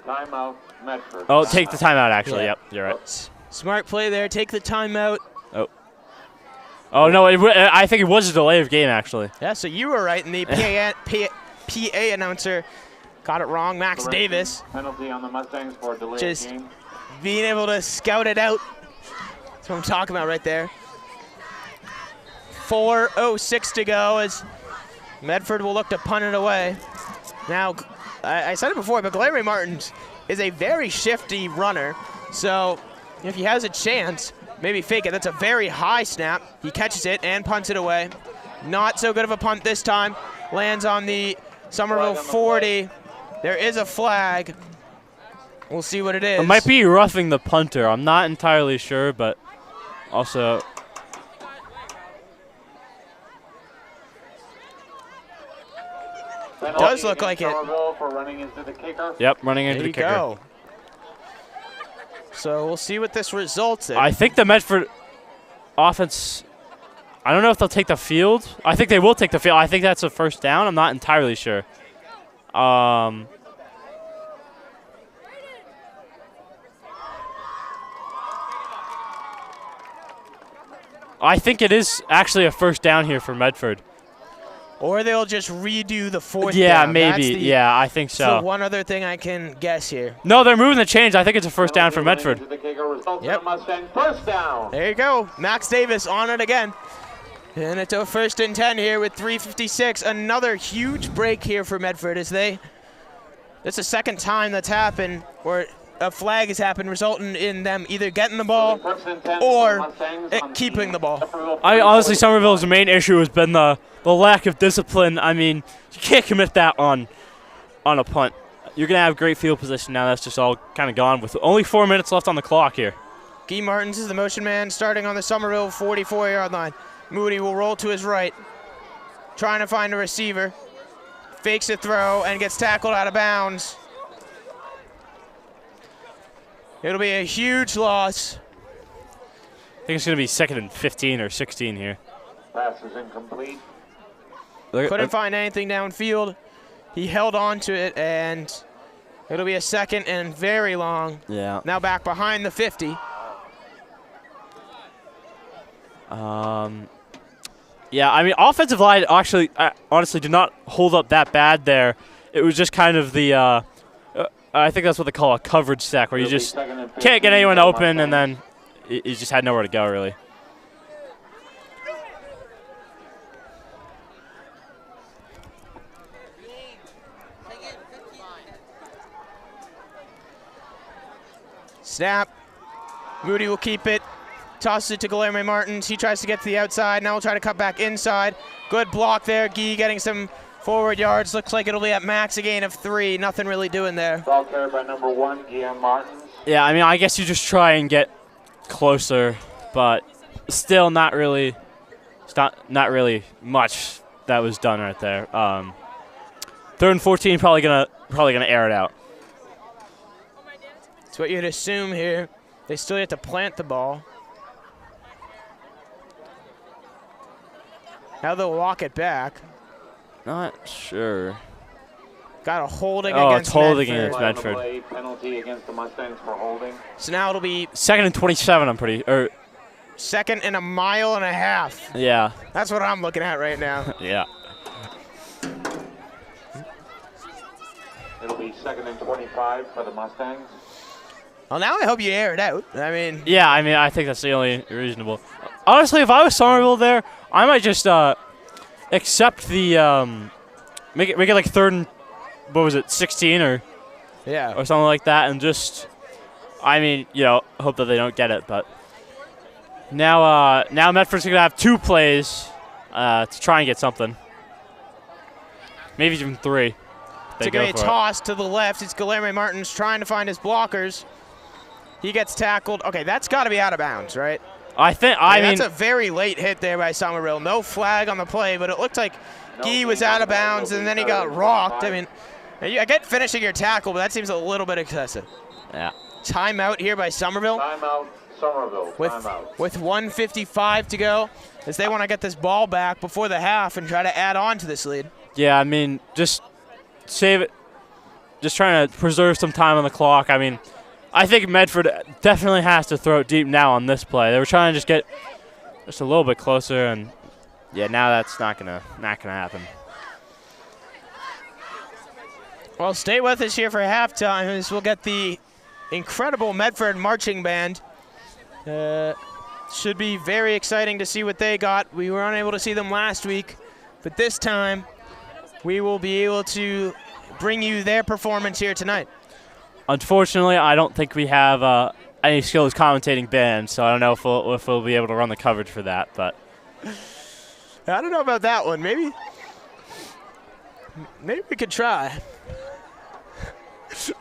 Timeout, Medford. Oh, take the timeout, actually. Yeah. Yep, you're right. Smart play there. Take the timeout. Oh, no, I think it was a delay of game, actually. Yeah, so you were right, and the PA announcer got it wrong. Max Davis. Penalty on the Mustangs for delay Just of game. being able to scout it out. That's what I'm talking about right there. 4:06 to go as Medford will look to punt it away. Now, I said it before, but Larry Martins is a very shifty runner. So if he has a chance, maybe fake it. That's a very high snap. He catches it and punts it away. Not so good of a punt this time. Lands on the Somerville 40. There is a flag. We'll see what it is. It might be roughing the punter. I'm not entirely sure, but also. It does look like it. For running into the kicker. Yep, running into There the you kicker. go. So we'll see what this results in. I think the Medford offense, I don't know if they'll take the field. I think they will take the field. I think that's a first down. I'm not entirely sure. I think it is actually a first down here for Medford. Or they'll just redo the fourth Yeah, down. maybe. Yeah, I think so. So one other thing I can guess here. No, they're moving the chains. I think it's a first down for Medford. Yep. Mustang first down. There you go. Max Davis on it again. And it's a 1st and 10 here with 3:56. Another huge break here for Medford as they. It's the second time that's happened where a flag has happened, resulting in them either getting the ball or keeping the ball. Honestly, Somerville's main issue has been the lack of discipline. I mean, you can't commit that on a punt. You're going to have great field position now. That's just all kind of gone with only 4 minutes left on the clock here. Guy Martins is the motion man starting on the Somerville 44-yard line. Moody will roll to his right, trying to find a receiver. Fakes a throw and gets tackled out of bounds. It'll be a huge loss. I think it's going to be 2nd and 15 or 16 here. Pass is incomplete. Couldn't find anything downfield. He held on to it, and it'll be a 2nd and very long. Yeah. Now back behind the 50. Yeah, I mean, offensive line actually, honestly, did not hold up that bad there. It was just kind of the, I think that's what they call a coverage sack, where you just can't get anyone open, and then you just had nowhere to go, really. Snap. Moody will keep it. Tosses it to Guilherme Martins. He tries to get to the outside. Now we'll try to cut back inside. Good block there. Guy getting some forward yards. Looks like it'll be at max a gain of 3. Nothing really doing there. Ball carried by number 1, Guilherme Martins. Yeah, I mean, I guess you just try and get closer, but still not really. It's not really much that was done right there. 3rd and 14, probably gonna air it out. That's what you'd assume here. They still have to plant the ball. Now they'll walk it back. Not sure. Got a holding Oh, against it's holding Medford. against Medford. Play penalty against the Mustangs for holding. So now it'll be 2nd and 27, I'm pretty. 2nd and a mile and a half. Yeah. That's what I'm looking at right now. Yeah. It'll be 2nd and 25 for the Mustangs. Well, now I hope you air it out. I mean, Yeah, I mean, I think that's the only reasonable. Honestly, if I was Somerville there, I might just accept the make it like 3rd and, what was it, 16 or yeah. something like that, and just, I mean, you know, hope that they don't get it. But now Medford's gonna have 2 plays to try and get something, maybe even 3. It's a great toss to the left. It's Guilherme Martins trying to find his blockers. He gets tackled. Okay, that's got to be out of bounds, right? I mean, that's a very late hit there by Somerville. No flag on the play, but it looked like Guy was out of bounds, and then he got rocked. I mean, I get finishing your tackle, but that seems a little bit excessive. Yeah. Timeout here by Somerville. Timeout, Somerville. Timeout. With 1:55 to go, as they want to get this ball back before the half and try to add on to this lead. Yeah, I mean, just save it. Just trying to preserve some time on the clock. I mean, I think Medford definitely has to throw it deep now on this play. They were trying to just get just a little bit closer, and yeah, now that's not gonna happen. Well, stay with us here for halftime as we'll get the incredible Medford marching band. Should be very exciting to see what they got. We were unable to see them last week, but this time we will be able to bring you their performance here tonight. Unfortunately, I don't think we have any skills commentating bands, so I don't know if we'll be able to run the coverage for that. But I don't know about that one. Maybe we could try.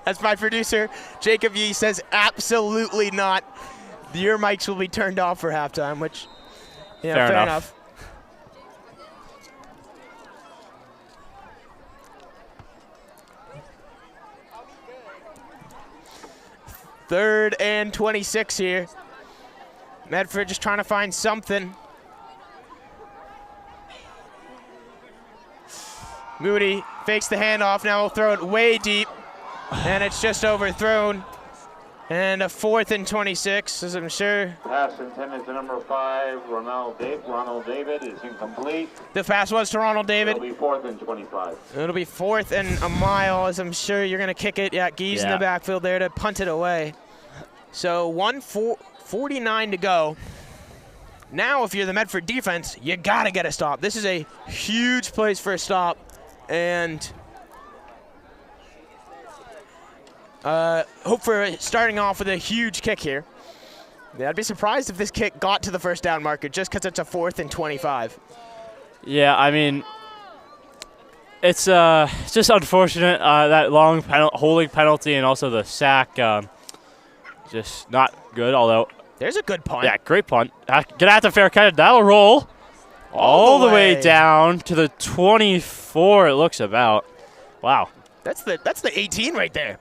As my producer, Jacob Yee, says, absolutely not. Your mics will be turned off for halftime, which, yeah, fair enough. 3rd and 26 here. Medford just trying to find something. Moody fakes the handoff. Now we'll throw it way deep, and it's just overthrown. And a 4th and 26, as I'm sure. Pass intended to number 5, Ronald David, is incomplete. The pass was to Ronald David. It'll be 4th and 25. It'll be 4th and a mile, as I'm sure you're going to kick it. Yeah, Guy's in the backfield there to punt it away. So 1:49 to go. Now, if you're the Medford defense, you got to get a stop. This is a huge place for a stop. And hope for starting off with a huge kick here. Yeah, I'd be surprised if this kick got to the first down marker just because it's a 4th and 25. Yeah, I mean, it's just unfortunate that long holding penalty and also the sack, just not good. Although there's a good punt. Yeah, great punt. Get at the fair catch. That'll roll all the way down to the 24. It looks about. Wow. That's the 18 right there.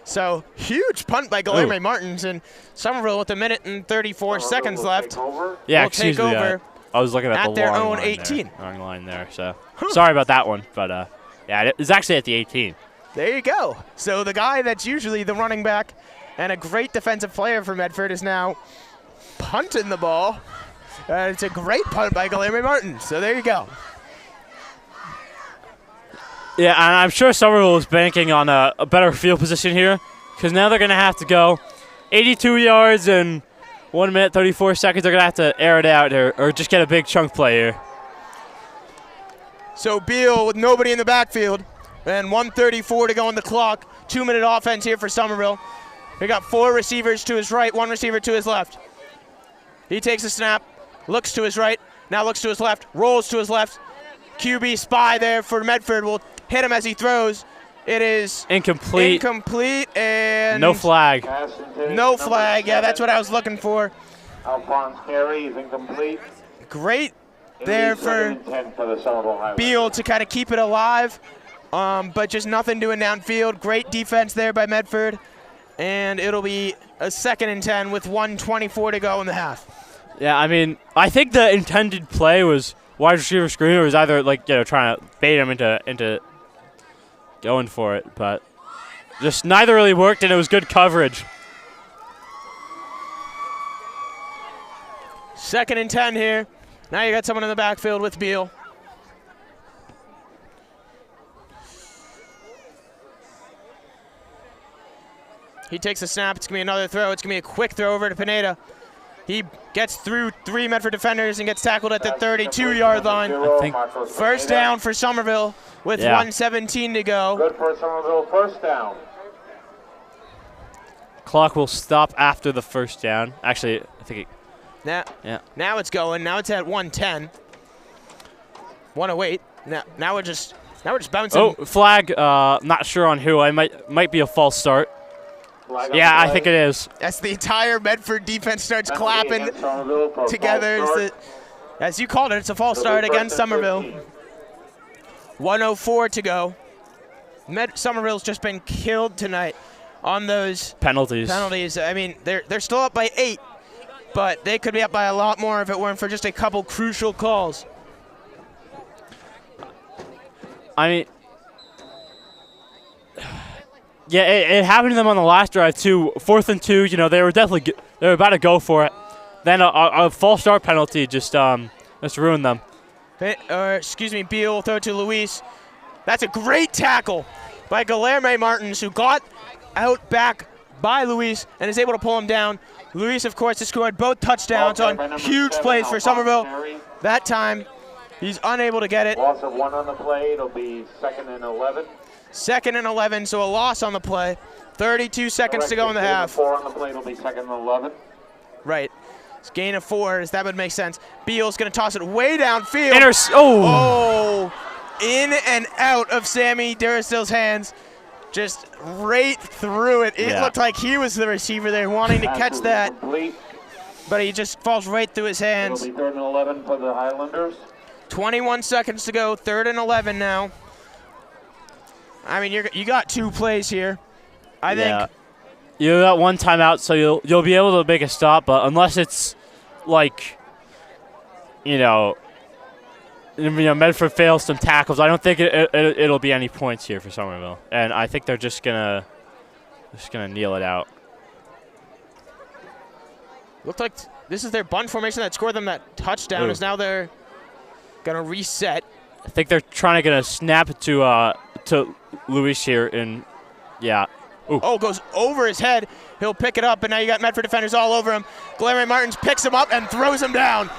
So huge punt by Guilherme Martins, and Somerville with 1 minute and 34 seconds left. Yeah, will excuse take me. over I was looking at the their long own line 18. There. Wrong line there. So sorry about that one, but yeah, it's actually at the 18. There you go. So the guy that's usually the running back and a great defensive player for Medford is now punting the ball. It's a great punt by Guilherme Martin. So there you go. Yeah, and I'm sure Somerville is banking on a better field position here, because now they're going to have to go 82 yards in 1 minute 34 seconds. They're going to have to air it out or just get a big chunk play here. So Beal with nobody in the backfield and 1:34 to go on the clock. 2-minute offense here for Somerville. They got 4 receivers to his right, 1 receiver to his left. He takes a snap, looks to his right, now looks to his left, rolls to his left. QB spy there for Medford will hit him as he throws. It is incomplete and no flag. No flag. Yeah, that's what I was looking for. Alphonse Carey is incomplete. Great there for Beal to kind of keep it alive, but just nothing doing downfield. Great defense there by Medford, and it'll be a 2nd and 10 with 1:24 to go in the half. Yeah, I mean, I think the intended play was wide receiver screen, or was either trying to bait him into going for it, but just neither really worked, and it was good coverage. 2nd and 10 here. Now you got someone in the backfield with Beal. He takes a snap. It's going to be another throw. It's going to be a quick throw over to Pineda. He gets through 3 Medford defenders and gets tackled at the 32-yard line. I think 1st down for Somerville with 1:17 to go. Good for Somerville, 1st down. Clock will stop after the 1st down. Actually, I think Now it's going. Now it's at 1:10. 1:08. Now we're just bouncing. Oh, flag. Not sure on who. I might be a false start. Yeah, I think it is. As the entire Medford defense starts clapping together. As you called it, it's a false start against Somerville. 1:04 to go. Somerville's just been killed tonight on those penalties. I mean, they're still up by 8, but they could be up by a lot more if it weren't for just a couple crucial calls. I mean, yeah, it happened to them on the last drive too. 4th and 2, they were about to go for it. Then a false start penalty just ruined them. Beal will throw it to Luis. That's a great tackle by Guilherme Martins, who got out back by Luis and is able to pull him down. Luis, of course, has scored both touchdowns on huge plays for Somerville. That time, he's unable to get it. Loss of 1 on the play. It'll be 2nd and 11. 2nd and 11, so a loss on the play. 32 seconds to go in the half. 4 on the play. It'll be 2nd and 11. Right. It's gain of 4. That would make sense. Beal's going to toss it way downfield. In and out of Sammy Durastill's hands. Just right through it. It looked like he was the receiver there wanting to catch that. But he just falls right through his hands. It'll be 3rd and 11 for the Highlanders. 21 seconds to go. 3rd and 11 now. I mean, you got 2 plays here. I think. You got 1 timeout, so you'll be able to make a stop, but unless it's like, Medford fails some tackles, I don't think it'll be any points here for Somerville, and I think they're just gonna kneel it out. Looked like this is their bunt formation that scored them that touchdown. Is now they're gonna reset. I think they're trying to snap it to Luis here, and goes over his head. He'll pick it up, and now you got Medford defenders all over him. Guilherme Martins picks him up and throws him down.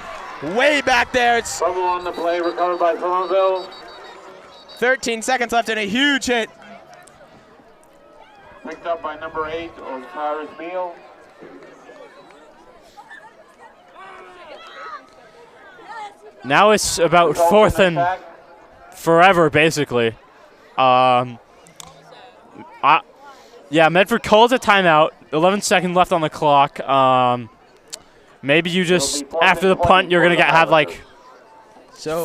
Way back there. It's fumble on the play, recovered by Somerville. 13 seconds left and a huge hit. Picked up by number 8, Osiris Beal. Now it's about 4th and forever, basically. Medford calls a timeout. 11 seconds left on the clock. Maybe you just, after the punt, you're going to have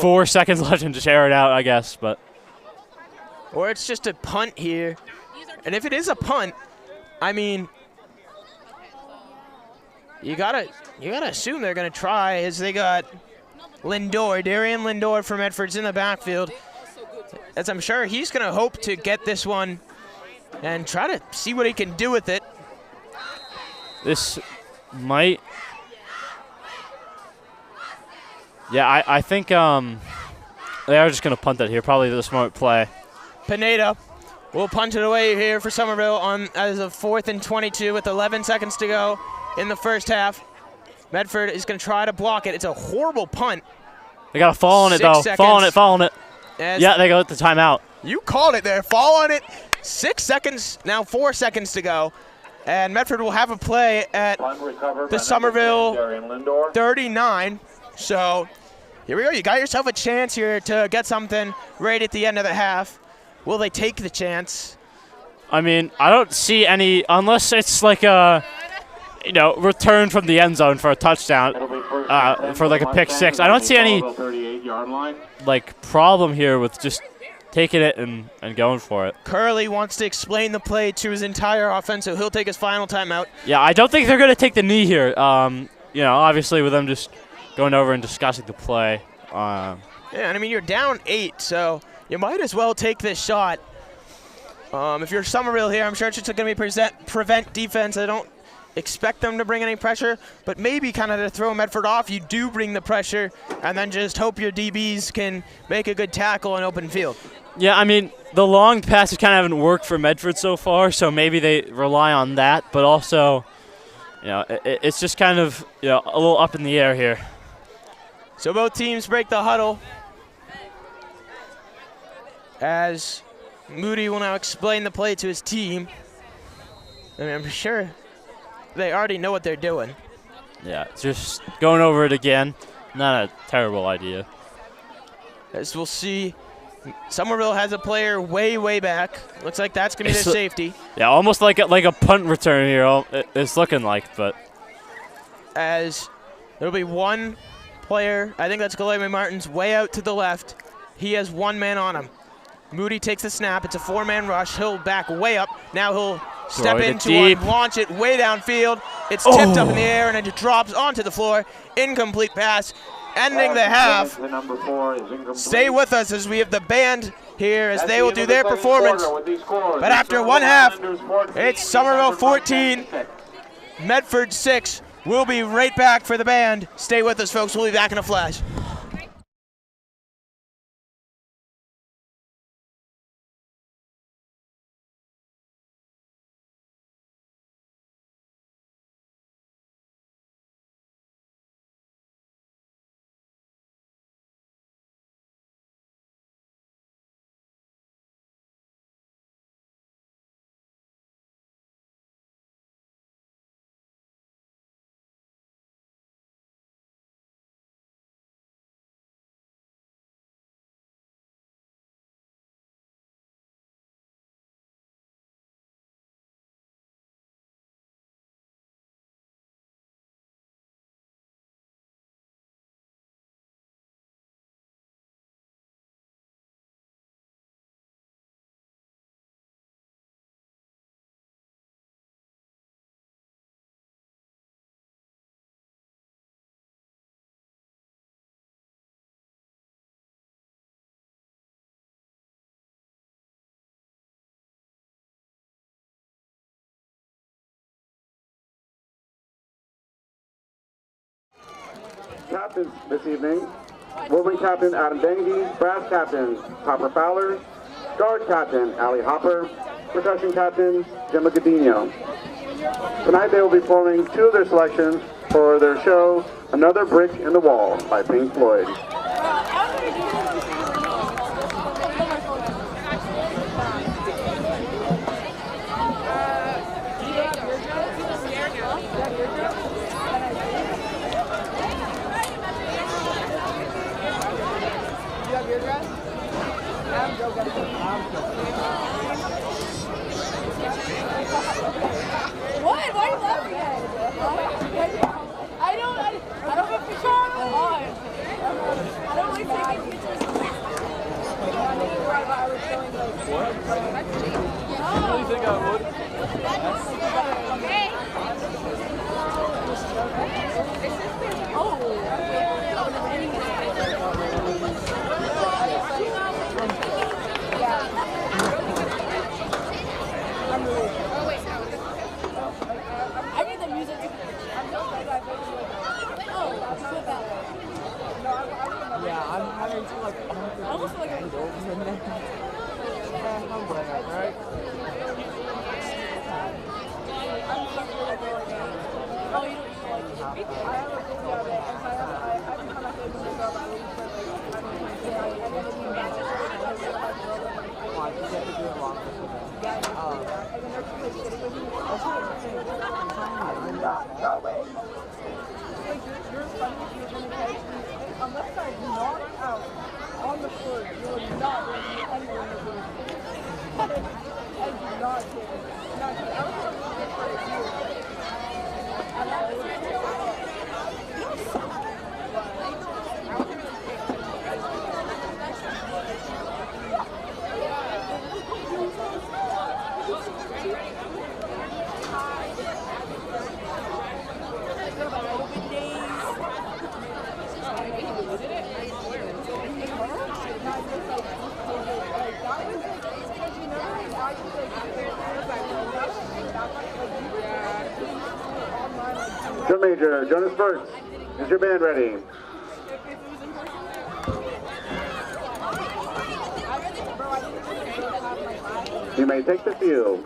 4 seconds left and just air it out, I guess. Or it's just a punt here. And if it is a punt, I mean, you gotta assume they're going to try, as they got Darian Lindor from Medford's in the backfield. As I'm sure he's going to hope to get this one and try to see what he can do with it. This might Yeah, I think they are just going to punt it here. Probably the smart play. Pineda will punt it away here for Somerville as a 4th and 22 with 11 seconds to go in the first half. Medford is going to try to block it. It's a horrible punt. They got to fall on it, though. Fall on it. Yeah, they go with the timeout. You called it there. Fall on it. 6 seconds, now 4 seconds to go. And Medford will have a play at the Somerville 39. So here we go. You got yourself a chance here to get something right at the end of the half. Will they take the chance? I mean, I don't see any, unless it's like a, return from the end zone for a touchdown, for like a pick six. I don't see any, problem here with just taking it and going for it. Curley wants to explain the play to his entire offense, so he'll take his final timeout. Yeah, I don't think they're going to take the knee here. Obviously with them just going over and discussing the play. Yeah, and I mean, you're down 8, so you might as well take this shot. If you're Somerville here, I'm sure it's just going to be prevent defense. I don't expect them to bring any pressure, but maybe kind of to throw Medford off, you do bring the pressure, and then just hope your DBs can make a good tackle in open field. Yeah, I mean, the long passes kind of haven't worked for Medford so far, so maybe they rely on that, but also, it's just kind of, a little up in the air here. So both teams break the huddle as Moody will now explain the play to his team. I mean, I'm sure they already know what they're doing. Yeah, just going over it again. Not a terrible idea. As we'll see, Somerville has a player way back. Looks like that's going to be their safety. Yeah, almost like a punt return here. It's looking like, but. As there'll be one player, I think that's Guilherme Martins, way out to the left. He has one man on him. Moody takes the snap. It's a 4-man rush. He'll back way up. Now he'll step into one, launch it way downfield. It's tipped up in the air, and it drops onto the floor. Incomplete pass, ending the half. The number 4 is incomplete. Stay with us as we have the band here as they will do their performance. But after one half, it's Somerville 14, Medford 6. We'll be right back for the band. Stay with us, folks. We'll be back in a flash. Captains this evening, Woodland Captain Adam Dengi, Brass Captain Hopper Fowler, Guard Captain Ali Hopper, Percussion Captain Gemma Godinho. Tonight they will be performing 2 of their selections for their show, Another Brick in the Wall by Pink Floyd. What? Why are you laughing at it? I don't have to show it. Drum Major Jonas Burks, is your band ready? You may take the field.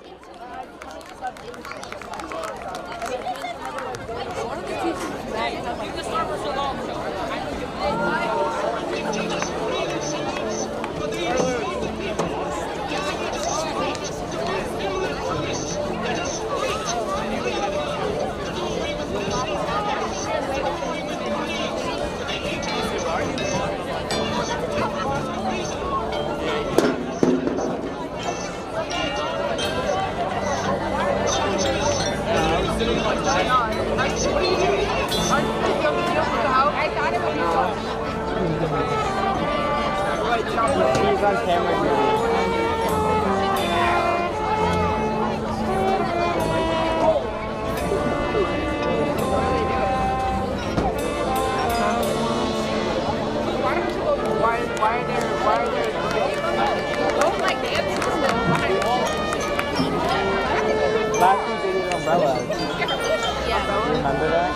He's on camera. Last week they did umbrellas. Yeah. Remember that?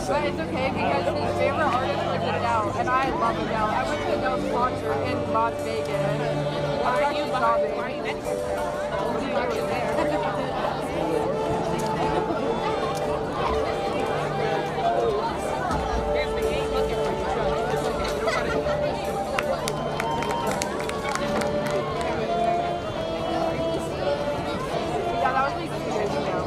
But it's okay because his favorite artist was Adele, and I love Adele. I went to Adele's concert in Las Vegas. Why are you sobbing? Why are you next to Yeah, that was like 2 years ago.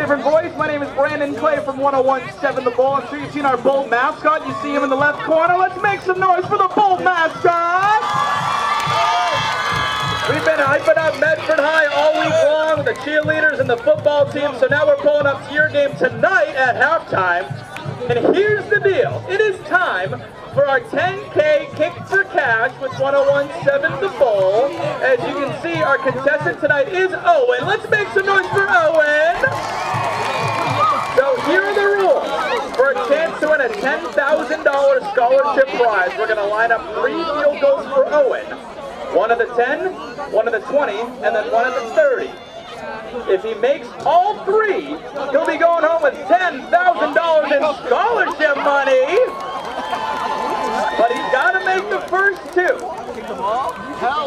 favorite voice. My name is Brandon Clay from 101.7 The Bull. I'm sure you've seen our Bull mascot. You see him in the left corner. Let's make some noise for the Bull mascot. We've been hyping up Medford High all week long with the cheerleaders and the football team, so now we're pulling up to your game tonight at halftime. And here's the deal. It is time for our 10K Kick for Cash with 101.7 The Bull. As you can see, our contestant tonight is Owen. Let's make some noise for Owen. So here are the rules. For a chance to win a $10,000 scholarship prize, we're going to line up 3 field goals for Owen. One of the 10, one of the 20, and then one of the 30. If he makes all 3, he'll be going home with $10,000 in scholarship money. But he's got to make the first 2.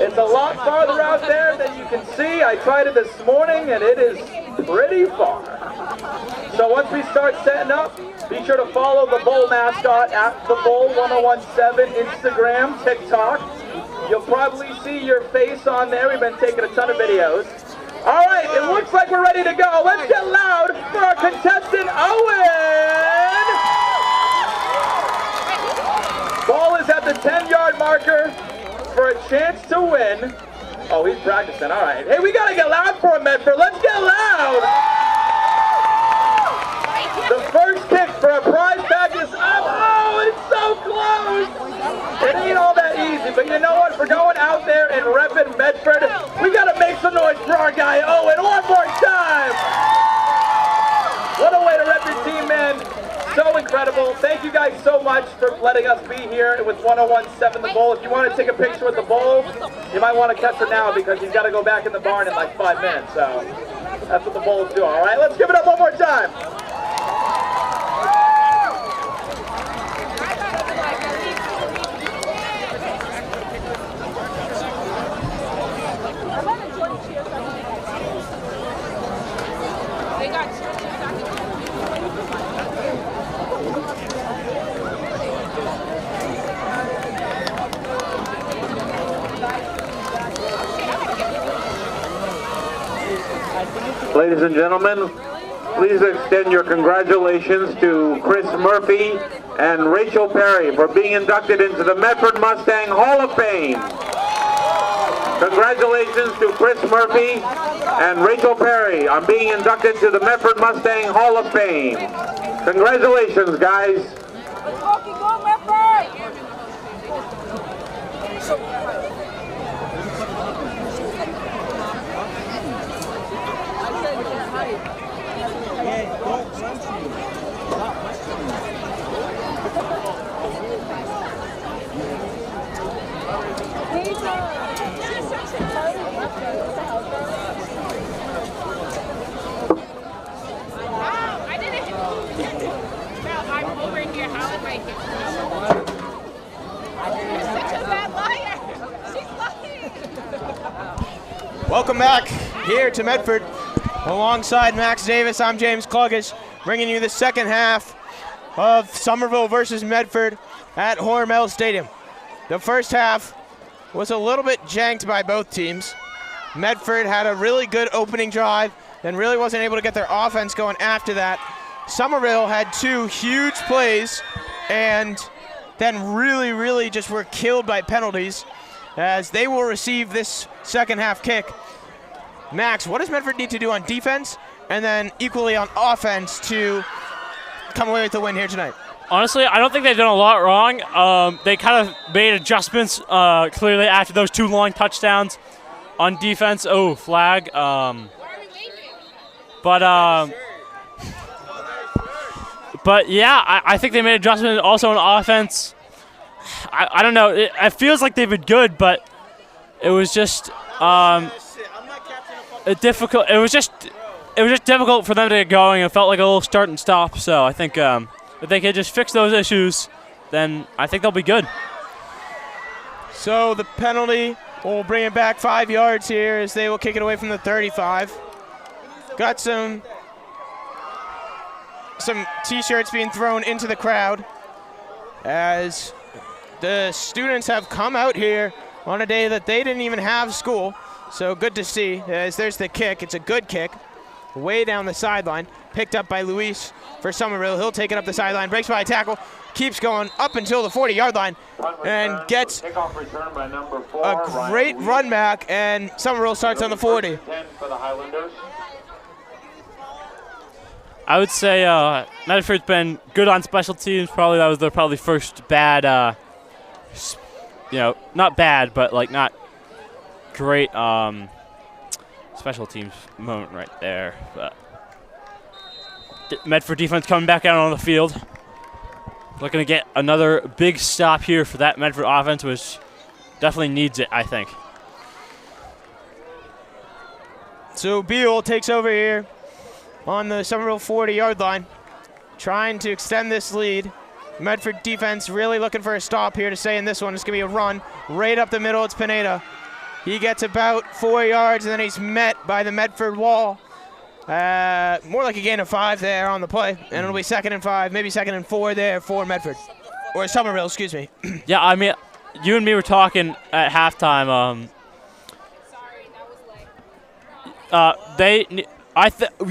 It's a lot farther out there than you can see. I tried it this morning, and it is pretty far. So once we start setting up, be sure to follow the Bull mascot at the Bull 101.7 Instagram, TikTok. You'll probably see your face on there. We've been taking a ton of videos. All right, it looks like we're ready to go. Let's get loud for our contestant, Owen. Ball is at the 10-yard marker for a chance to win. Oh, he's practicing. All right. Hey, we got to get loud for him, Medford. Let's get loud. The first kick for a prize bag is up. Oh, it's so close. It ain't all that easy, but you know what? For going out there and repping Medford, we got to make some noise for our guy, Owen, one more time. What a way to rep your team, man. So incredible. Thank you guys so much for letting us be here with 101.7 The Bull. If you want to take a picture with the Bull, you might want to catch her now because he's got to go back in the barn in like 5 minutes. So that's what the Bulls do, all right? Let's give it up one more time. Ladies and gentlemen, please extend your congratulations to Chris Murphy and Rachel Perry for being inducted into the Medford Mustang Hall of Fame. Congratulations to Chris Murphy and Rachel Perry on being inducted to the Medford Mustang Hall of Fame. Congratulations, guys. Let's fucking go, Medford! Welcome back here to Medford. Alongside Max Davis, I'm James Cluggish, bringing you the second half of Somerville versus Medford at Hormel Stadium. The first half was a little bit janked by both teams. Medford had a really good opening drive, then really wasn't able to get their offense going after that. Somerville had 2 huge plays and then really just were killed by penalties as they will receive this second half kick. Max, what does Medford need to do on defense and then equally on offense to come away with the win here tonight? Honestly, I don't think they've done a lot wrong. They kind of made adjustments clearly after those 2 long touchdowns on defense. Oh, flag. But yeah, I think they made adjustments also on offense. I don't know. It feels like they've been good, but it was just difficult. It was just difficult for them to get going. It felt like a little start and stop. So I think if they could just fix those issues, then I think they'll be good. So the penalty will bring it back 5 yards here as they will kick it away from the 35. Got some T-shirts being thrown into the crowd as the students have come out here on a day that they didn't even have school. So good to see as there's the kick. It's a good kick way down the sideline. picked up by Luis for Somerville. He'll take it up the sideline, breaks by a tackle, keeps going up until the 40-yard line, and gets a great run back, and Somerville starts on the 40. I would say Medford's been good on special teams. Probably that was their first bad, not bad, but like not great special teams moment right there. But Medford defense coming back out on the field. Looking to get another big stop here for that Medford offense, which definitely needs it, I think. So Beal takes over here on the Somerville 40-yard line, trying to extend this lead. Medford defense really looking for a stop here to stay in this one. It's going to be a run right up the middle. It's Pineda. He gets about 4 yards, and then he's met by the Medford wall. More like a gain of 5 there on the play, and it'll be 2nd and 5, maybe 2nd and 4 there for Medford. Or Somerville, excuse me. Yeah, I mean, you and me were talking at halftime.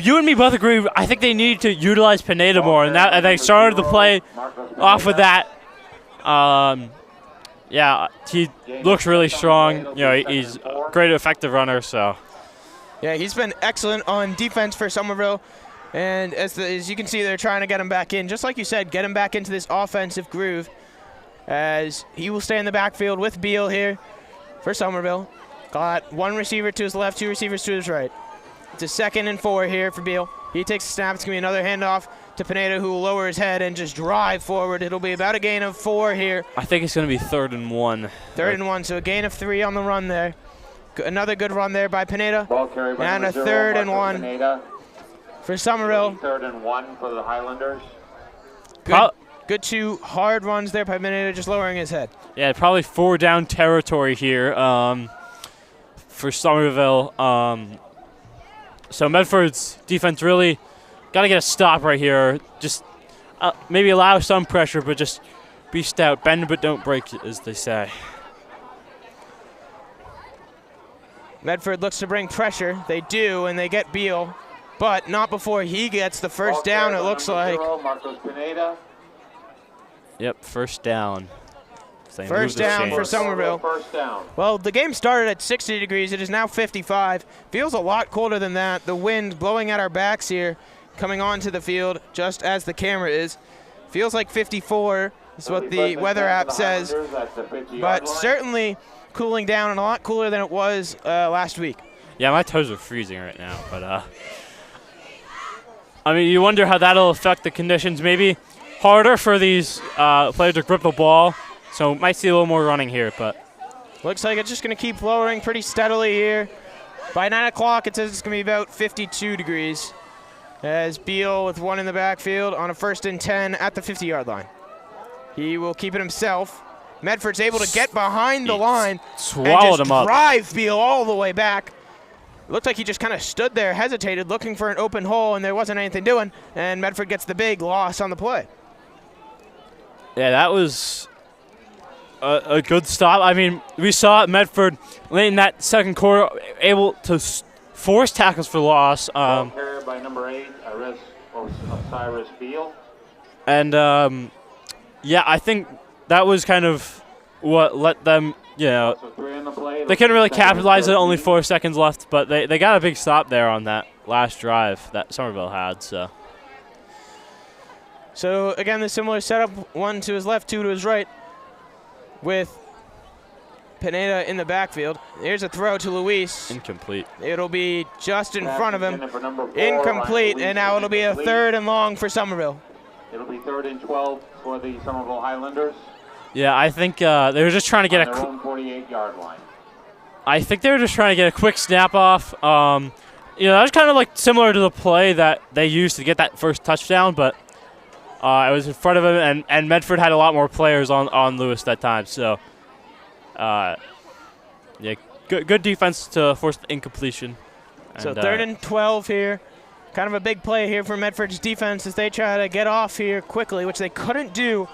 You and me both agree. I think they need to utilize Pineda more, and they started the play off with that. Yeah, he looks really strong. He's a great effective runner. So. Yeah, he's been excellent on defense for Somerville, and as you can see, they're trying to get him back in. Just like you said, get him back into this offensive groove, as he will stay in the backfield with Beal here for Somerville. Got 1 receiver to his left, 2 receivers to his right. It's a 2nd and 4 here for Beal. He takes a snap. It's going to be another handoff to Pineda, who will lower his head and just drive forward. It'll be about a gain of 4 here. I think it's going to be 3rd and 1. 3rd and 1, so a gain of 3 on the run there. Another good run there by Pineda. And a 3rd and 1 for Somerville. 3rd and 1 for the Highlanders. Good 2 hard runs there by Pineda, just lowering his head. Yeah, probably 4 down territory here for Somerville. So Medford's defense really got to get a stop right here. Just maybe allow some pressure, but just be stout. Bend but don't break, as they say. Medford looks to bring pressure. They do, and they get Beal, but not before he gets the first down, it looks like. Yep, first down. First down for Somerville. Well, the game started at 60 degrees. It is now 55. Feels a lot colder than that. The wind blowing at our backs here, coming onto the field just as the camera is. Feels like 54 is what the weather app says, but certainly cooling down and a lot cooler than it was last week. Yeah, my toes are freezing right now, but I mean, you wonder how that'll affect the conditions. Maybe harder for these players to grip the ball. So might see a little more running here, but looks like it's just going to keep lowering pretty steadily here. By 9 o'clock, it says it's going to be about 52 degrees. As Beal with 1 in the backfield on a 1st and 10 at the 50-yard line. He will keep it himself. Medford's able to get behind the line swallowed him up. Drive Beal all the way back. Looked like he just kind of stood there, hesitated, looking for an open hole, and there wasn't anything doing. And Medford gets the big loss on the play. Yeah, that was a good stop. I mean, we saw Medford late in that second quarter able to force tackles for loss. Carried by number 8, Cyrus Beal. And yeah, I think that was kind of what let them, they couldn't really capitalize it, only 4 seconds left, but they got a big stop there on that last drive that Somerville had. So again, the similar setup, 1 to his left, 2 to his right, with Pineda in the backfield. Here's a throw to Luis. Incomplete. It'll be just in front of him. Incomplete, and now it'll be a 3rd and long for Somerville. It'll be 3rd and 12 for the Somerville Highlanders. Yeah, I think they were just trying to get a 48-yard line. I think they were just trying to get a quick snap off. That was kind of like similar to the play that they used to get that first touchdown, but it was in front of him, and Medford had a lot more players on Lewis that time. So, yeah, good defense to force the incompletion. So 3rd and 12 here. Kind of a big play here for Medford's defense as they try to get off here quickly, which they couldn't do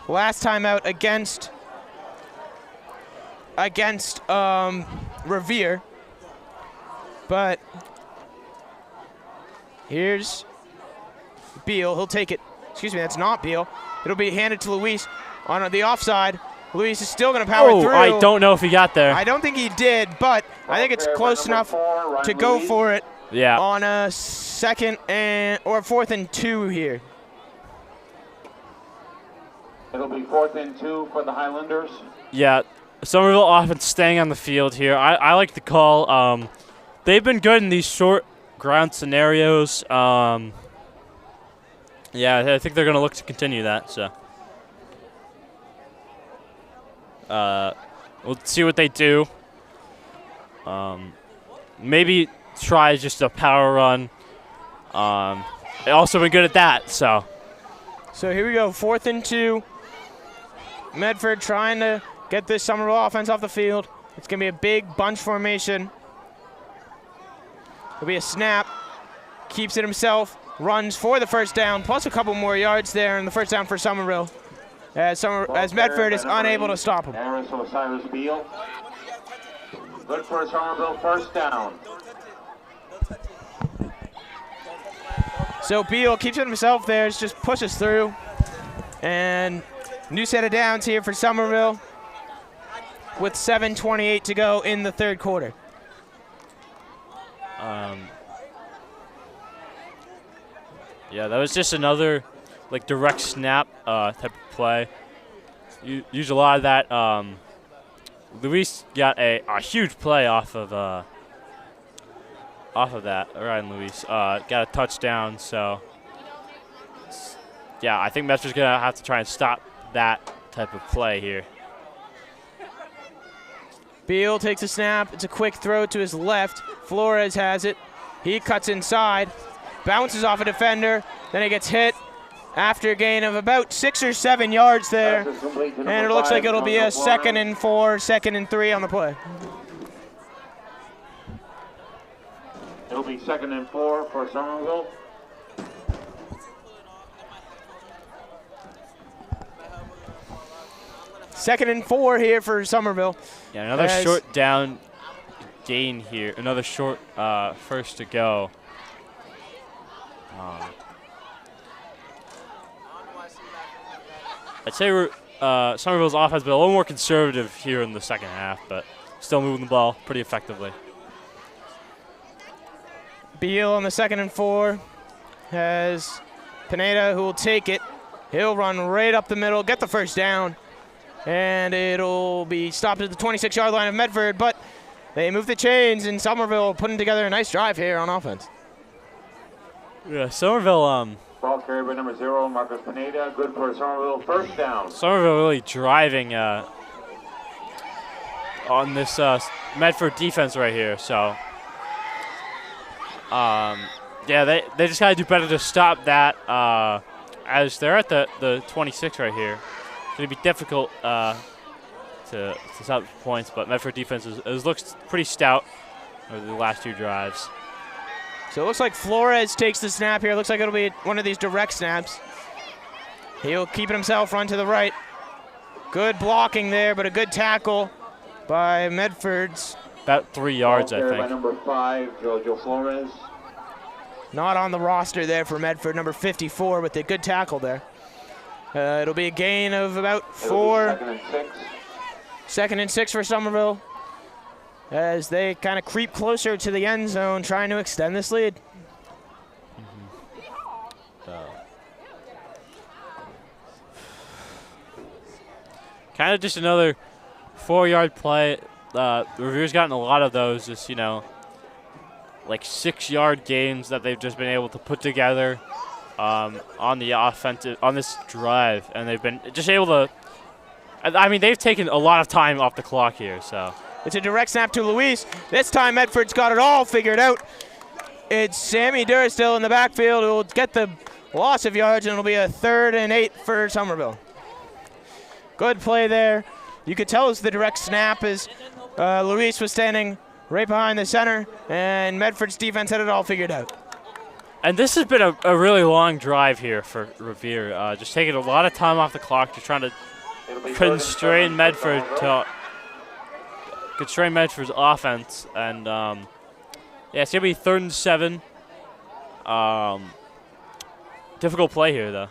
last time out against Revere. But here's Beal. He'll take it. Excuse me, that's not Beal. It'll be handed to Luis on the offside. Luis is still going to power through. I don't know if he got there. I don't think he did, but I think it's close enough to go for it. Yeah. On a 2nd or 4th and 2 here. It'll be 4th and 2 for the Highlanders. Yeah, Somerville offense staying on the field here. I like the call. They've been good in these short ground scenarios. Yeah, I think they're going to look to continue that. So we'll see what they do. Maybe try just a power run. They also been good at that. So here we go, 4th and 2. Medford trying to get this Somerville offense off the field. It's going to be a big bunch formation. It'll be a snap. Keeps it himself. Runs for the first down, plus a couple more yards there, and the first down for Somerville. As Medford is unable to stop him. Harris Osiris Beal. Good for Somerville, first down. So Beal keeps it himself there, just pushes through. And new set of downs here for Somerville with 7:28 to go in the 3rd quarter. Yeah, that was just another like direct snap type of play. You use a lot of that. Luis got a huge play off of that. Ryan Luis got a touchdown. So yeah, I think Medford's gonna have to try and stop that type of play here. Beal takes a snap. It's a quick throw to his left. Flores has it. He cuts inside, bounces off a defender, then he gets hit after a gain of about 6 or 7 yards there. And it looks like it'll be a 2nd and 4, 2nd and 3 on the play. It'll be 2nd and 4 for Somerville. Second and 4 here for Somerville. Yeah, another short down gain here. Another short first to go. I'd say Somerville's offense has been a little more conservative here in the second half, but still moving the ball pretty effectively. Beal on the 2nd and 4 has Pineda, who will take it. He'll run right up the middle, get the first down, and it'll be stopped at the 26-yard line of Medford, but they move the chains, and Somerville putting together a nice drive here on offense. Yeah, Somerville. Ball carried by number 0, Marcus Pineda. Good for Somerville, first down. Somerville really driving on this Medford defense right here. So, yeah, they just got to do better to stop that. As they're at the 26 right here, it's going to be difficult to stop points. But Medford defense has looked pretty stout over the last 2 drives. So it looks like Flores takes the snap here. Looks like it'll be one of these direct snaps. He'll keep it himself, run to the right. Good blocking there, but a good tackle by Medford's. About 3 yards, I think. By number 5, Jojo Flores. Not on the roster there for Medford, number 54, with a good tackle there. It'll be a gain of about 4. 2nd and 6. 2nd and 6 for Somerville, as they kind of creep closer to the end zone, trying to extend this lead. Kind of just another 4-yard play. Revere's gotten a lot of those, just, like 6-yard gains that they've just been able to put together on the offensive, on this drive, and they've been just able to. I mean, they've taken a lot of time off the clock here, so. It's a direct snap to Luis. This time Medford's got it all figured out. It's Sammy Durstill in the backfield who will get the loss of yards, and it'll be a 3rd and 8 for Somerville. Good play there. You could tell it's the direct snap as Luis was standing right behind the center, and Medford's defense had it all figured out. And this has been a really long drive here for Revere. Just taking a lot of time off the clock, just trying to constrain Medford's offense, and yeah, it's gonna be 3rd and 7. difficult play here, though.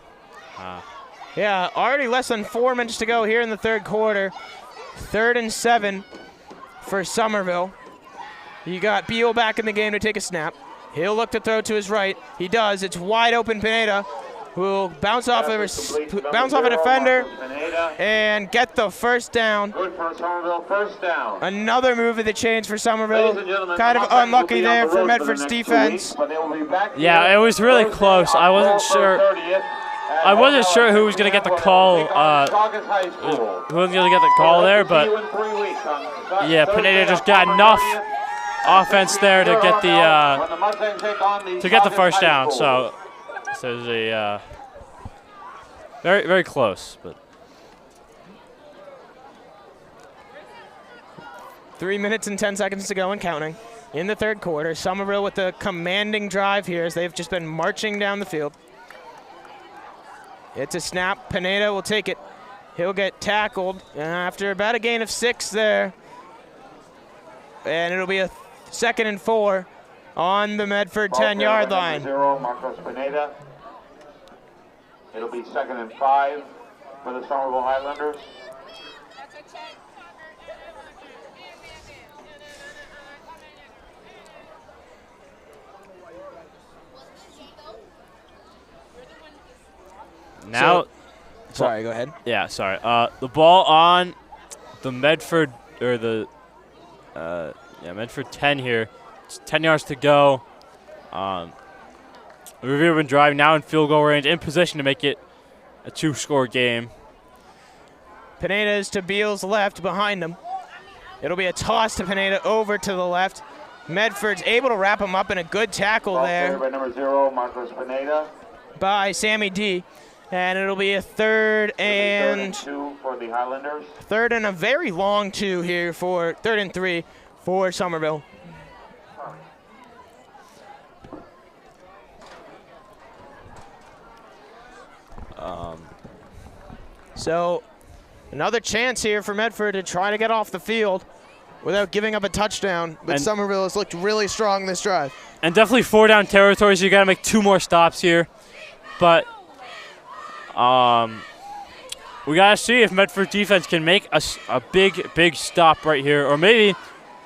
Yeah, already less than 4 minutes to go here in the third quarter. 3rd and 7 for Somerville. You got Beal back in the game to take a snap. He'll look to throw to his right. He does. It's wide open. Pineda will bounce off a defender and get the first down. Good for Somerville, first down. Another move of the chains for Somerville. Kind of unlucky there for Medford's defense. Yeah, it was really close. I wasn't sure. I wasn't sure who was going to get the call. Who was going to get the call there, but yeah, Pineda just got enough offense there to get the first down. So there's a very, very close, but 3 minutes and 10 seconds to go and counting in the third quarter. Somerville with a commanding drive here as they've just been marching down the field. It's a snap. Pineda will take it. He'll get tackled after about a gain of 6 there. And it'll be a 2nd and 4 on the Medford 10-yard line. 0, Marcos Pineda. It'll be 2nd and 5 for the Somerville Highlanders. now. Sorry, go ahead. Yeah, sorry. The ball on the Medford, or the Medford 10 here. It's 10 yards to go. We've been driving now in field goal range, in position to make it a 2-score game. Pineda is to Beal's left behind him. It'll be a toss to Pineda over to the left. Medford's able to wrap him up in a good tackle there By number 0, Marcos Pineda. by Sammy D. And it'll be a 3rd and 2 for the Highlanders. 3rd and a very long 2 here for 3rd and 3 for Somerville. So another chance here for Medford to try to get off the field without giving up a touchdown. But Somerville has looked really strong this drive. And definitely 4-down territory, so you got to make 2 more stops here. But we got to see if Medford defense can make a big stop right here. Or maybe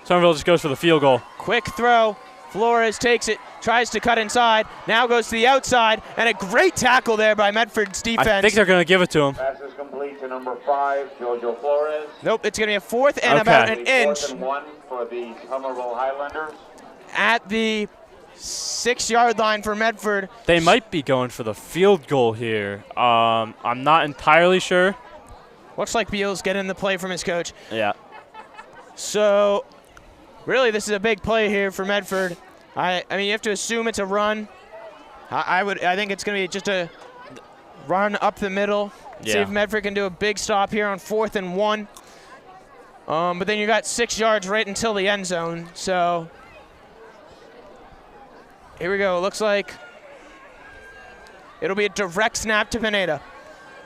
Somerville just goes for the field goal. Quick throw. Flores takes it, tries to cut inside, now goes to the outside, and a great tackle there by Medford's defense. I think they're going to give it to him. Pass is complete to number 5, Jojo Flores. Nope, it's going to be a 4th and about an inch. 4th and 1 for the Somerville Highlanders. At the 6-yard line for Medford. They might be going for the field goal here. I'm not entirely sure. Looks like Beal's getting the play from his coach. Yeah. So, really, this is a big play here for Medford. I mean, you have to assume it's a run. I think it's going to be just a run up the middle. Yeah. See if Medford can do a big stop here on 4th and 1. But then you got 6 yards right until the end zone. So here we go. It looks like it'll be a direct snap to Pineda.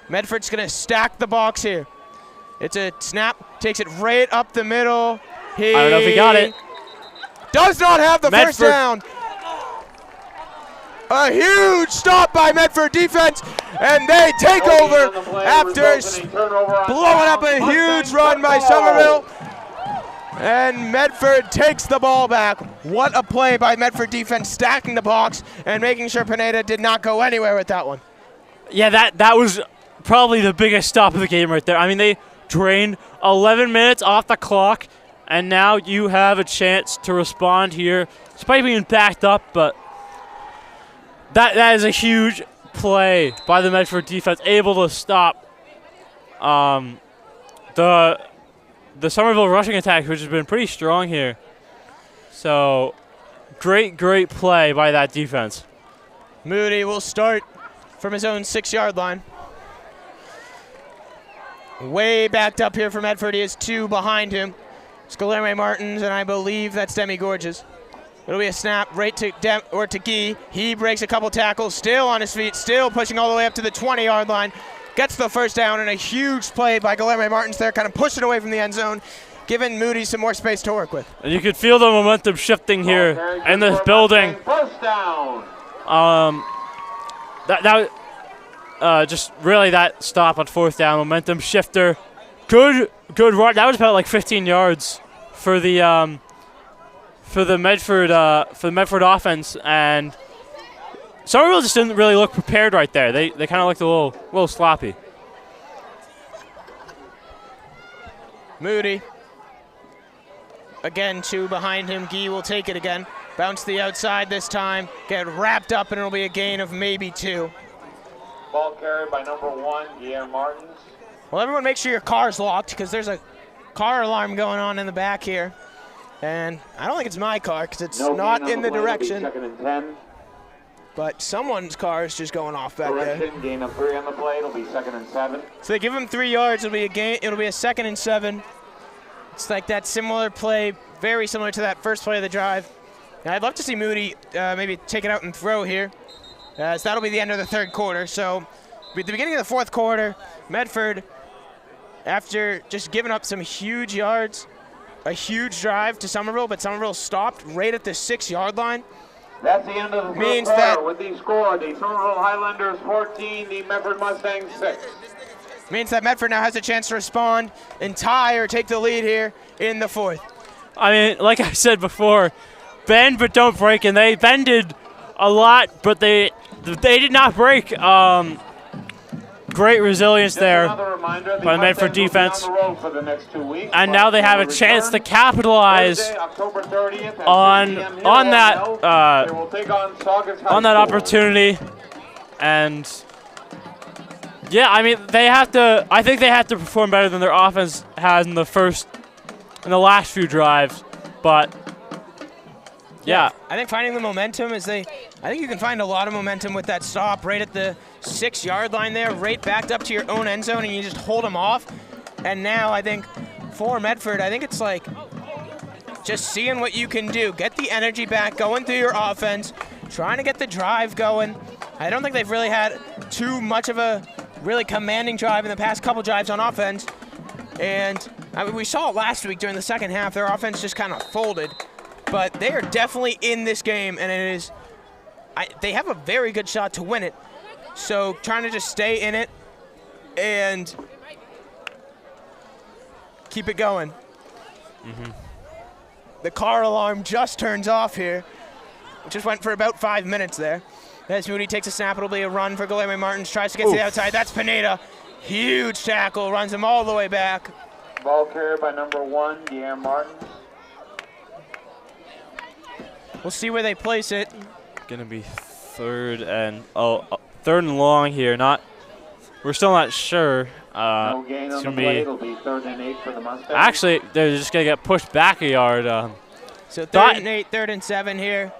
Medford's going to stack the box here. It's a snap, takes it right up the middle. I don't know if he got it. Does not have the Medford. first down. A huge stop by Medford defense, and they take over after blowing up a huge run by Somerville. And Medford takes the ball back. What a play by Medford defense, stacking the box and making sure Pineda did not go anywhere with that one. Yeah, that was probably the biggest stop of the game right there. I mean, they drained 11 minutes off the clock, and now you have a chance to respond here. Despite being backed up, but that is a huge play by the Medford defense, able to stop the Somerville rushing attack, which has been pretty strong here. So, great play by that defense. Moody will start from his own 6-yard line. Way backed up here for Medford. He has 2 behind him. It's Guilherme Martins, and I believe that's Demi Gorges. It'll be a snap right to to Guy. He breaks a couple tackles, still on his feet, still pushing all the way up to the 20-yard line. Gets the first down, and a huge play by Guilherme Martins there, kind of pushing away from the end zone, giving Moody some more space to work with. And you could feel the momentum shifting here in this building. First down. just really that stop on 4th down, momentum shifter. Good run. That was about like 15 yards for the Medford offense, and Somerville just didn't really look prepared right there. They kind of looked a little sloppy. Moody. Again, 2 behind him. Guy will take it again. Bounce to the outside this time. Get wrapped up, and it'll be a gain of maybe 2. Ball carried by number 1, Guillermo Martins. Well, everyone make sure your car's locked because there's a car alarm going on in the back here. And I don't think it's my car because it's not in the direction. Second and 10. But someone's car is just going off back there. Gain of 3 on the play. It'll be 2nd and 7. So they give him 3 yards. It'll be a gain. It'll be a 2nd and 7. It's like that similar play, very similar to that first play of the drive. And I'd love to see Moody maybe take it out and throw here. So that'll be the end of the 3rd quarter. So at the beginning of the 4th quarter, Medford, after just giving up some huge yards, a huge drive to Somerville, but Somerville stopped right at the 6-yard line. That's the end of the Means first quarter that with the score, the Somerville Highlanders 14, the Medford Mustangs 6. Means that Medford now has a chance to respond and tie or take the lead here in the 4th. I mean, like I said before, bend but don't break, and they bended a lot, but they did not break. Great resilience there by the Medford defense. And now they have a chance to capitalize on that opportunity. And yeah, I mean I think they have to perform better than their offense has in the last few drives. But yeah, I think finding the momentum I think you can find a lot of momentum with that stop right at the 6-yard line there, right backed up to your own end zone, and you just hold them off. And now I think for Medford, I think it's like just seeing what you can do. Get the energy back, going through your offense, trying to get the drive going. I don't think they've really had too much of a really commanding drive in the past couple drives on offense. And I mean, we saw it last week during the second half. Their offense just kind of folded. But they are definitely in this game, and they have a very good shot to win it. So trying to just stay in it and keep it going. Mm-hmm. The car alarm just turns off here. It just went for about 5 minutes there. As Moody takes a snap, it'll be a run for Guillermo Martins. Tries to get to the outside. That's Pineda. Huge tackle, runs him all the way back. Ball carried by number 1, Guillermo Martins. We'll see where they place it. Gonna be third and long here. We're still not sure. No gain on the play. It'll be 3rd and 8 for the Mustangs. Actually, they're just gonna get pushed back a yard. So 3rd and 8, 3rd and 7 here.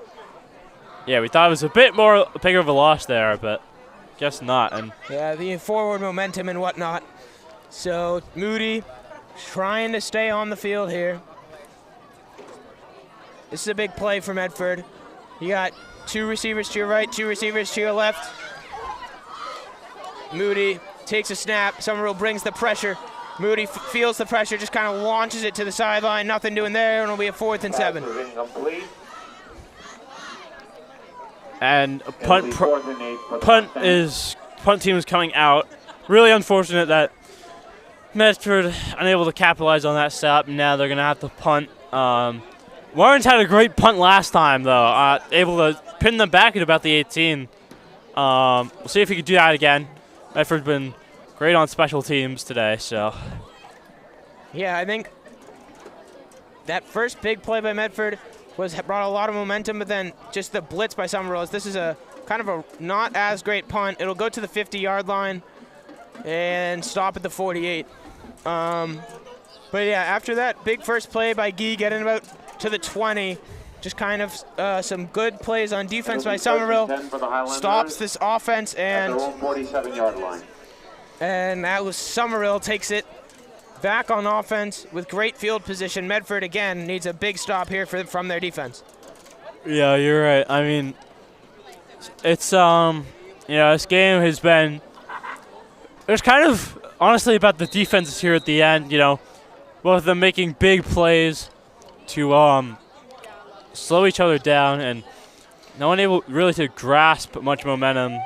Yeah, we thought it was a bit more bigger of a loss there, but guess not. And yeah, the forward momentum and whatnot. So Moody trying to stay on the field here. This is a big play for Medford. You got 2 receivers to your right, 2 receivers to your left. Moody takes a snap. Somerville brings the pressure. Moody feels the pressure, just kind of launches it to the sideline. Nothing doing there, and it'll be a 4th and 7. And punt team is coming out. Really unfortunate that Medford unable to capitalize on that stop. Now they're gonna have to punt. Warrens had a great punt last time, though, able to pin them back at about the 18. We'll see if he can do that again. Medford's been great on special teams today, so. Yeah, I think that first big play by Medford brought a lot of momentum, but then just the blitz by Somerville. This is a kind of a not as great punt. It'll go to the 50-yard line and stop at the 48. But yeah, after that big first play by Guy, getting about to the 20, just kind of some good plays on defense by Somerville. Stops this offense, and 47-yard line. And that was Somerville takes it back on offense with great field position. Medford again needs a big stop here from their defense. Yeah, you're right. I mean, it's this game has been. There's kind of honestly about the defenses here at the end. Both of them making big plays to slow each other down, and no one able really to grasp much momentum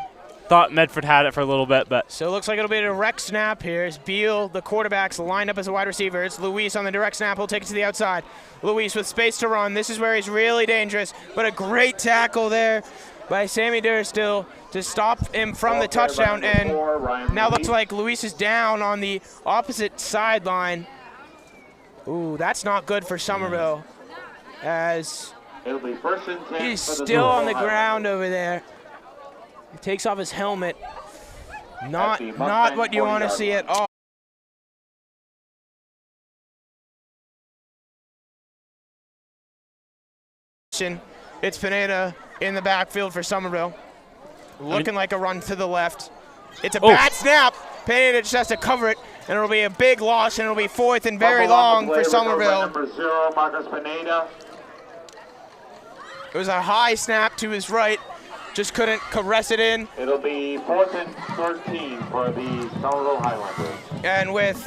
thought Medford had it for a little bit, but. So it looks like it'll be a direct snap here as Beal, the quarterback's lined up as a wide receiver. It's Luis on the direct snap. He'll take it to the outside. Luis with space to run. This is where he's really dangerous, but a great tackle there by Sammy Durstill to stop him from the touchdown. And now looks like Luis is down on the opposite sideline. Ooh, that's not good for Somerville, as It'll be first and 10 he's for the still on the Somerville ground over there. He takes off his helmet. Not what you want to see at all. It's Pineda in the backfield for Somerville. Looking like a run to the left. It's a bad snap. Pineda just has to cover it, and it'll be a big loss, and it'll be 4th and very long for Somerville. Number 0, Marcus Pineda. It was a high snap to his right. Just couldn't caress it in. It'll be 4th and 13 for the Somerville Highlanders. And with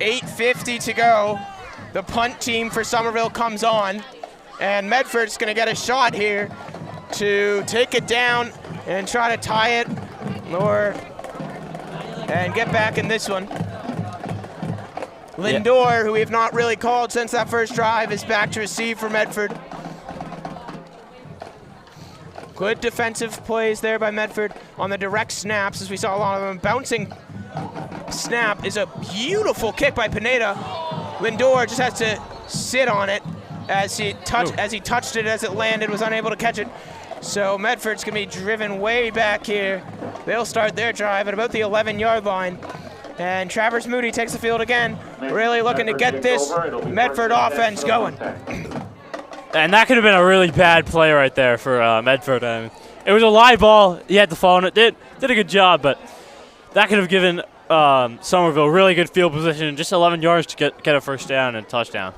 8:50 to go, the punt team for Somerville comes on, and Medford's going to get a shot here to take it down and try to tie it and get back in this one. Lindor, who we have not really called since that first drive, is back to receive for Medford. Good defensive plays there by Medford on the direct snaps, as we saw a lot of them. Bouncing snap is a beautiful kick by Pineda. Lindor just has to sit on it as he touched it as it landed, was unable to catch it. So Medford's gonna be driven way back here. They'll start their drive at about the 11-yard line. And Travers Moody takes the field again, really looking to get this Medford offense going. And that could have been a really bad play right there for Medford. It was a live ball. He had to fall on it. Did a good job, but that could have given Somerville really good field position, just 11 yards to get a first down and touchdown.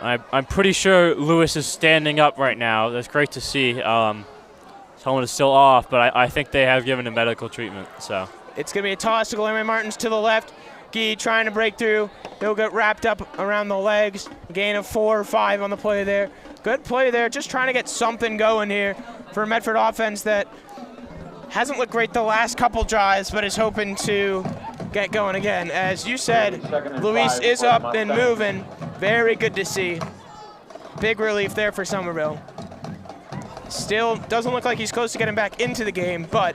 I'm pretty sure Lewis is standing up right now. That's great to see. His helmet is still off, but I think they have given him medical treatment. So it's going to be a toss to Guillermo Martins to the left. Guy trying to break through. He'll get wrapped up around the legs. Gain of 4 or 5 on the play there. Good play there. Just trying to get something going here for a Medford offense that hasn't looked great the last couple drives, but is hoping to get going again. As you said, Luis is up and moving. Very good to see. Big relief there for Somerville. Still doesn't look like he's close to getting back into the game, but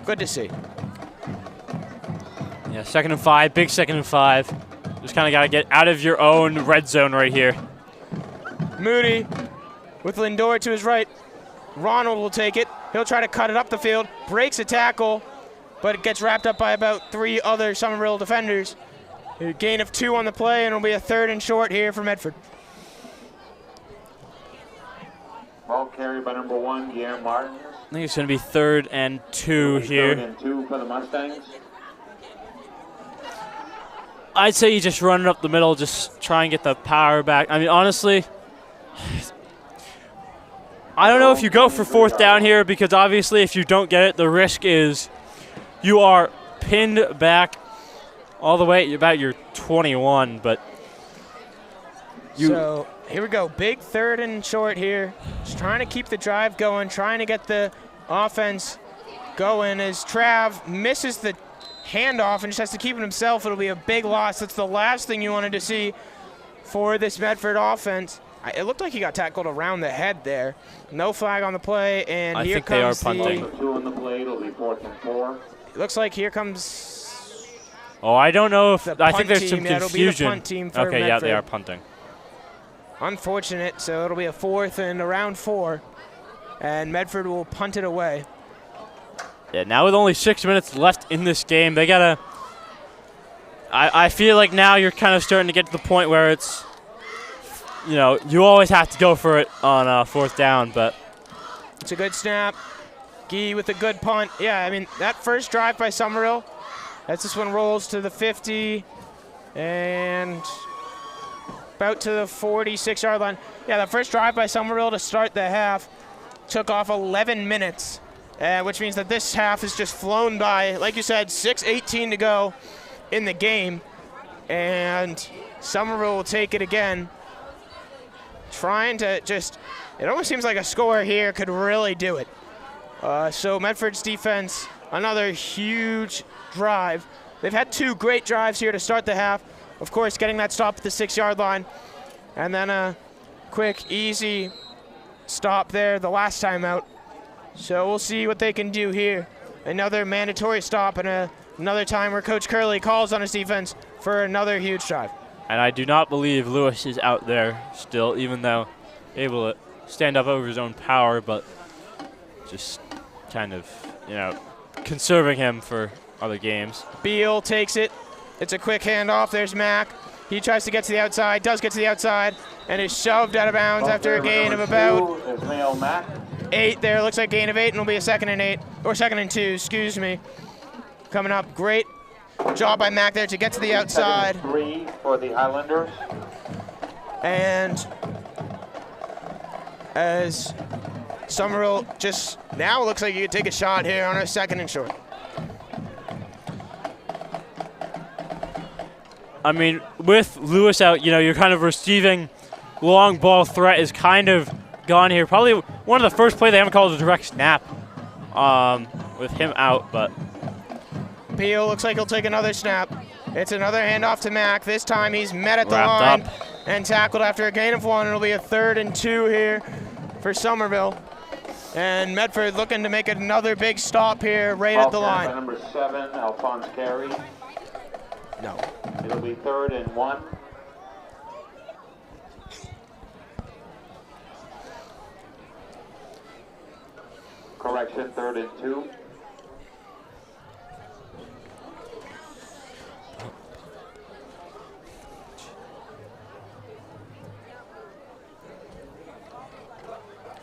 good to see. Yeah, 2nd and 5, big 2nd and 5. Just kind of got to get out of your own red zone right here. Moody with Lindor to his right. Ronald will take it. He'll try to cut it up the field, breaks a tackle, but it gets wrapped up by about 3 other Somerville defenders. A gain of 2 on the play, and it'll be a 3rd and short here for Medford. Ball carried by number 1, Guillermo Martins. I think it's going to be 3rd and 2 here. 3rd and 2 for the Mustangs. I'd say you just run it up the middle, just try and get the power back. I mean, honestly, I don't know if you go for 4th down here, because obviously if you don't get it, the risk is you are pinned back all the way at about your 21, but so here we go, big 3rd and short here. Just trying to keep the drive going, trying to get the offense going as Trav misses the handoff and just has to keep it himself. It'll be a big loss. That's the last thing you wanted to see for this Medford offense. It looked like he got tackled around the head there. No flag on the play, and I here think comes they are punting. 2 on the play, it'll be 4th and 4. It looks like here comes. Oh, I don't know if The I think there's punt some team. It'll be the confusion. punt team for Okay, yeah, they Medford. are punting. Unfortunate, so it'll be a 4th and around 4, and Medford will punt it away. Yeah, now with only 6 minutes left in this game, they gotta. I feel like now you're kind of starting to get to the point where it's, you know, you always have to go for it on 4th down, but it's a good snap. Guy with a good punt. Yeah, I mean, that first drive by Somerville, as this one rolls to the 50 and about to the 46-yard line. Yeah, the first drive by Somerville to start the half took off 11 minutes. which means that this half has just flown by. Like you said, 6:18 to go in the game, and Somerville will take it again. Trying to just, it almost seems like a score here could really do it. So Medford's defense, another huge drive. They've had 2 great drives here to start the half. Of course, getting that stop at the 6-yard line, and then a quick, easy stop there the last time out. So we'll see what they can do here. Another mandatory stop and another time where Coach Curley calls on his defense for another huge drive. And I do not believe Lewis is out there still, even though able to stand up over his own power, but just kind of, conserving him for other games. Beal takes it. It's a quick handoff. There's Mack. He tries to get to the outside, does get to the outside, and is shoved out of bounds after a gain of about 8 there. Looks like gain of 8, and it'll be a 2nd and 8, or 2nd and 2, excuse me. Coming up, great job by Mack there to get to the outside. 3 for the Highlanders. And as Somerville just now looks like you could take a shot here on a 2nd and short. I mean, with Lewis out, you're kind of receiving long ball threat is kind of gone here. Probably one of the first play they haven't called a direct snap with him out, but. Beal looks like he'll take another snap. It's another handoff to Mack. This time he's met at the Wrapped line up and tackled after a gain of 1. It'll be a 3rd and 2 here for Somerville. And Medford looking to make another big stop here right at the line. Number 7, Alphonse Carey. No. It'll be 3rd and 1. Correction, 3rd and 2.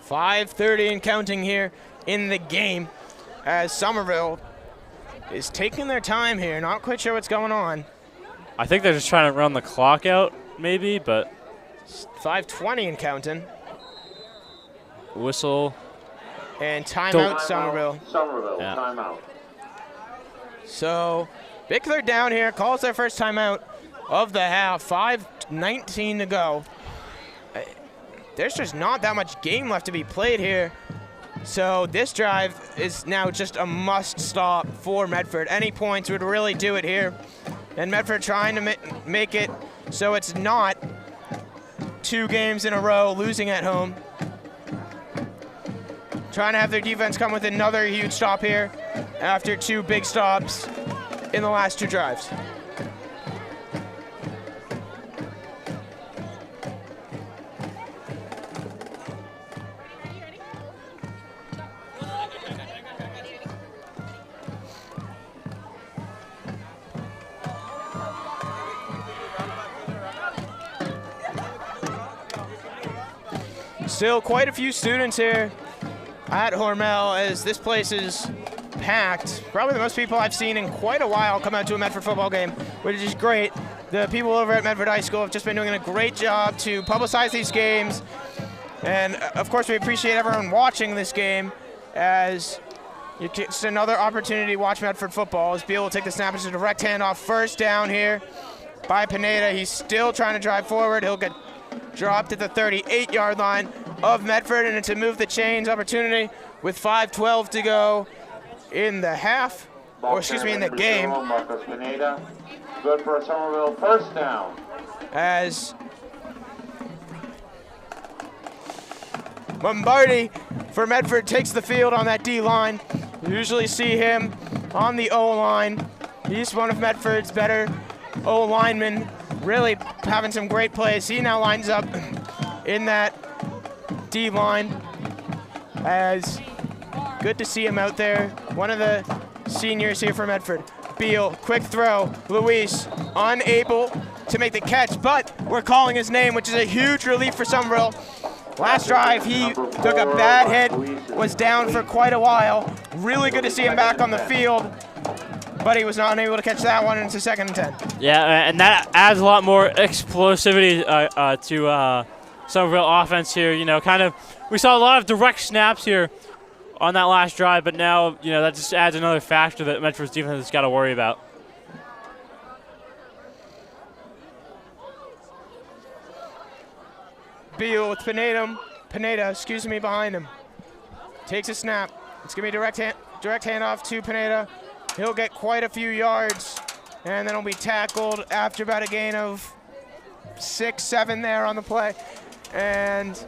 .5:30 and counting here in the game as Somerville is taking their time here. Not quite sure what's going on. I think they're just trying to run the clock out, maybe, but. 5:20 and counting. Whistle. And timeout, Somerville. Somerville, yeah. Timeout. So, big 3rd down here. Calls their first timeout of the half. 5:19 to go. There's just not that much game left to be played here. So this drive is now just a must stop for Medford. Any points would really do it here. And Medford trying to make it so it's not 2 games in a row losing at home. Trying to have their defense come with another huge stop here after 2 big stops in the last 2 drives. Still quite a few students here at Hormel as this place is packed. Probably the most people I've seen in quite a while come out to a Medford football game, which is great. The people over at Medford High School have just been doing a great job to publicize these games. And of course we appreciate everyone watching this game as it's another opportunity to watch Medford football as Beal will take the snap. It's a direct handoff, 1st down here by Pineda. He's still trying to drive forward. He'll get dropped at the 38-yard line of Medford, and it's a move the chains opportunity with 5:12 to go in the half, or excuse me, in the game. Marcos Pineda, good for a Somerville 1st down. As Lombardi for Medford takes the field on that D-line. You usually see him on the O-line. He's one of Medford's better O-linemen, really having some great plays. He now lines up in that D-line as good to see him out there. One of the seniors here for Medford. Beal, quick throw. Luis unable to make the catch, but we're calling his name, which is a huge relief for Somerville. Last drive, he took a bad hit, was down for quite a while. Really good to see him back on the field, but he was not unable to catch that one, and it's a 2nd and 10. Yeah, and that adds a lot more explosivity to Somerville offense here. You know, kind of, we saw a lot of direct snaps here on that last drive, but now, that just adds another factor that Medford's defense has got to worry about. Beal with Pineda, behind him. Takes a snap. It's going to be direct handoff to Pineda. He'll get quite a few yards, and then he'll be tackled after about a gain of 6, 7 there on the play. And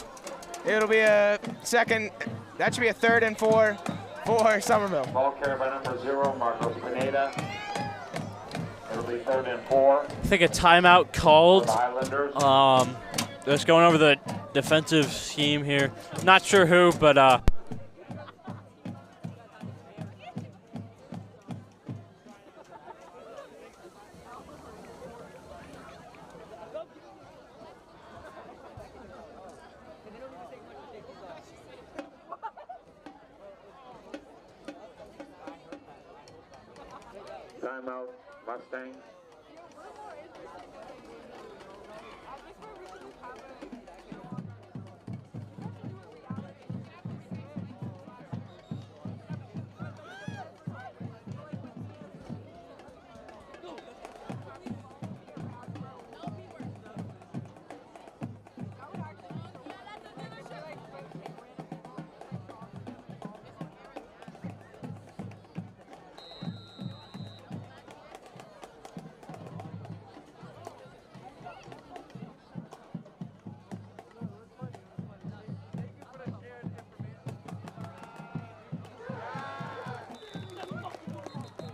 it'll be that should be a 3rd and 4 for Somerville. Ball carried by number 0, Marcos Pineda. It'll be 3rd and 4. I think a timeout called. Highlanders. Just going over the defensive scheme here. Not sure who, but Timeout, Mustangs.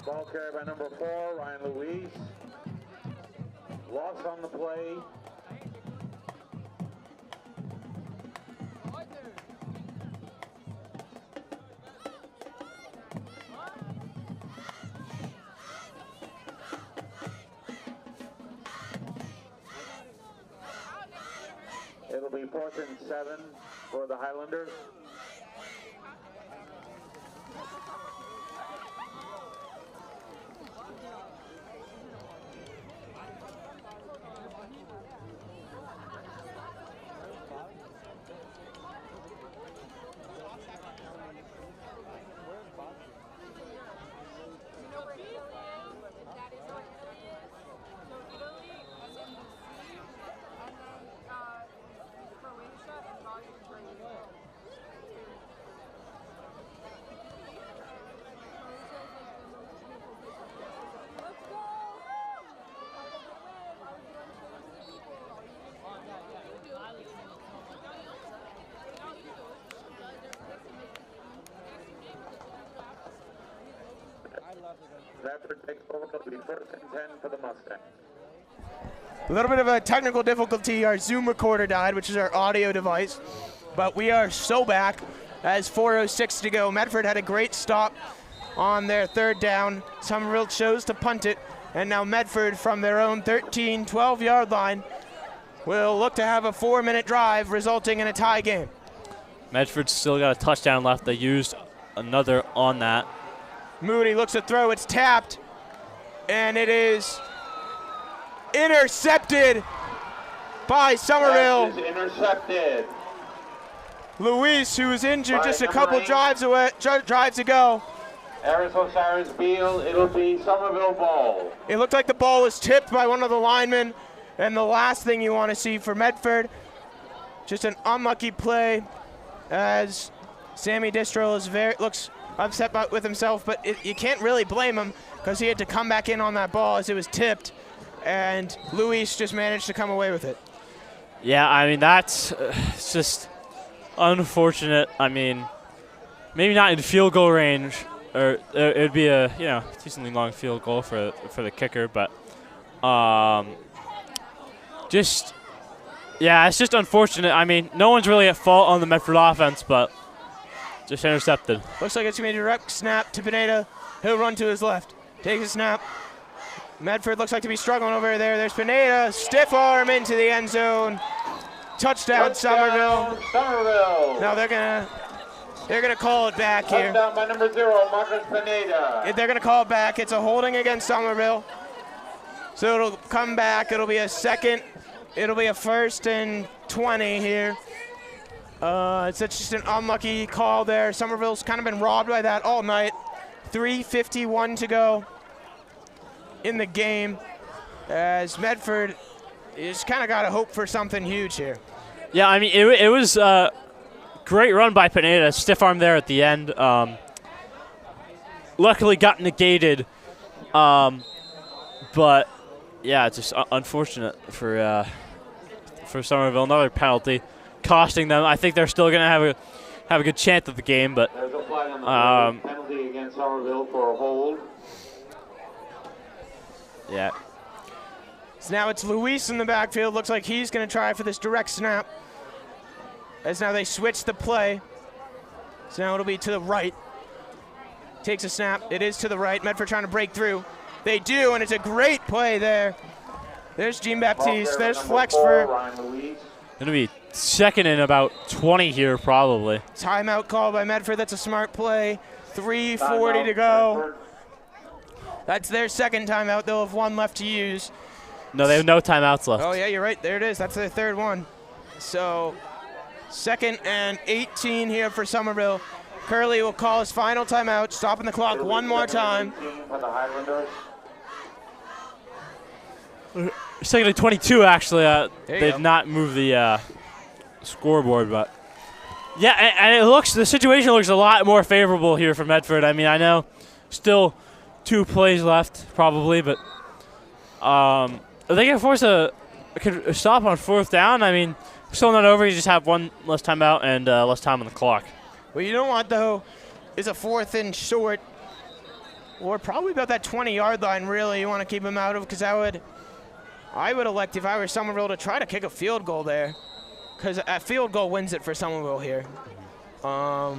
Ball carried by number 4, Ryan Luis. Loss on the play. It'll be 4th and 7 for the Highlanders. Medford takes over. It'll be 1st and 10 for the Mustangs. A little bit of a technical difficulty. Our Zoom recorder died, which is our audio device. But we are so back as 4:06 to go. Medford had a great stop on their 3rd down. Somerville chose to punt it. And now Medford, from their own 13, 12-yard line, will look to have a 4-minute drive, resulting in a tie game. Medford's still got a touchdown left. They used another on that. Moody looks to throw. It's tapped. And it is intercepted by Somerville. That is intercepted. Luis, who was injured just a couple drives ago. Aris Osiris Beal, it'll be Somerville ball. It looked like the ball was tipped by one of the linemen. And the last thing you want to see for Medford, just an unlucky play as Sammy Distro looks upset with himself, but you can't really blame him because he had to come back in on that ball as it was tipped, and Luis just managed to come away with it. Yeah, I mean, that's just unfortunate. I mean, maybe not in field goal range, or it would be a decently long field goal for the kicker, but it's just unfortunate. I mean, no one's really at fault on the Medford offense, but just intercepted. Looks like it's going to be a direct snap to Pineda. He'll run to his left. Takes a snap. Medford looks like to be struggling over there. There's Pineda. Stiff arm into the end zone. Touchdown, Somerville. Now they're gonna call it back here. Touchdown by number 0, Marcus Pineda. They're gonna call it back. It's a holding against Somerville. So it'll come back. It'll be a 1st and 20 here. It's just an unlucky call there. Somerville's kind of been robbed by that all night. 3:51 to go in the game, as Medford is kind of got to hope for something huge here. Yeah, I mean, it was a great run by Pineda. Stiff arm there at the end. Luckily got negated. But, yeah, it's just unfortunate for Somerville. Another penalty costing them. I think they're still going to have a good chance at the game, but There's a flag on the penalty against Somerville for a hold. yeah. So now it's Luis in the backfield. Looks like he's going to try for this direct snap. As now they switch the play. So now it'll be to the right. Takes a snap. It is to the right. Medford trying to break through. They do, and it's a great play there. There's Jean-Baptiste. There's flex for. Going to be second in about 20 here, probably. Timeout call by Medford. That's a smart play. 3:40 to go. That's their second timeout. They'll have one left to use. No, they have no timeouts left. Oh, yeah, you're right. There it is. That's their third one. So, 2nd and 18 here for Somerville. Curley will call his final timeout, stopping the clock one more time. For the Highlanders. 2nd and 22, actually. They go. did not move the scoreboard, but yeah, and the situation looks a lot more favorable here for Medford. I mean, I know still 2 plays left probably, but if they can force a stop on 4th down, I mean, still not over. You just have one less timeout and less time on the clock. What you don't want, though, is a 4th and short, or probably about that 20-yard line, really, you want to keep him out of, because I would elect, if I were Somerville, to try to kick a field goal there, because a field goal wins it for Somerville here. I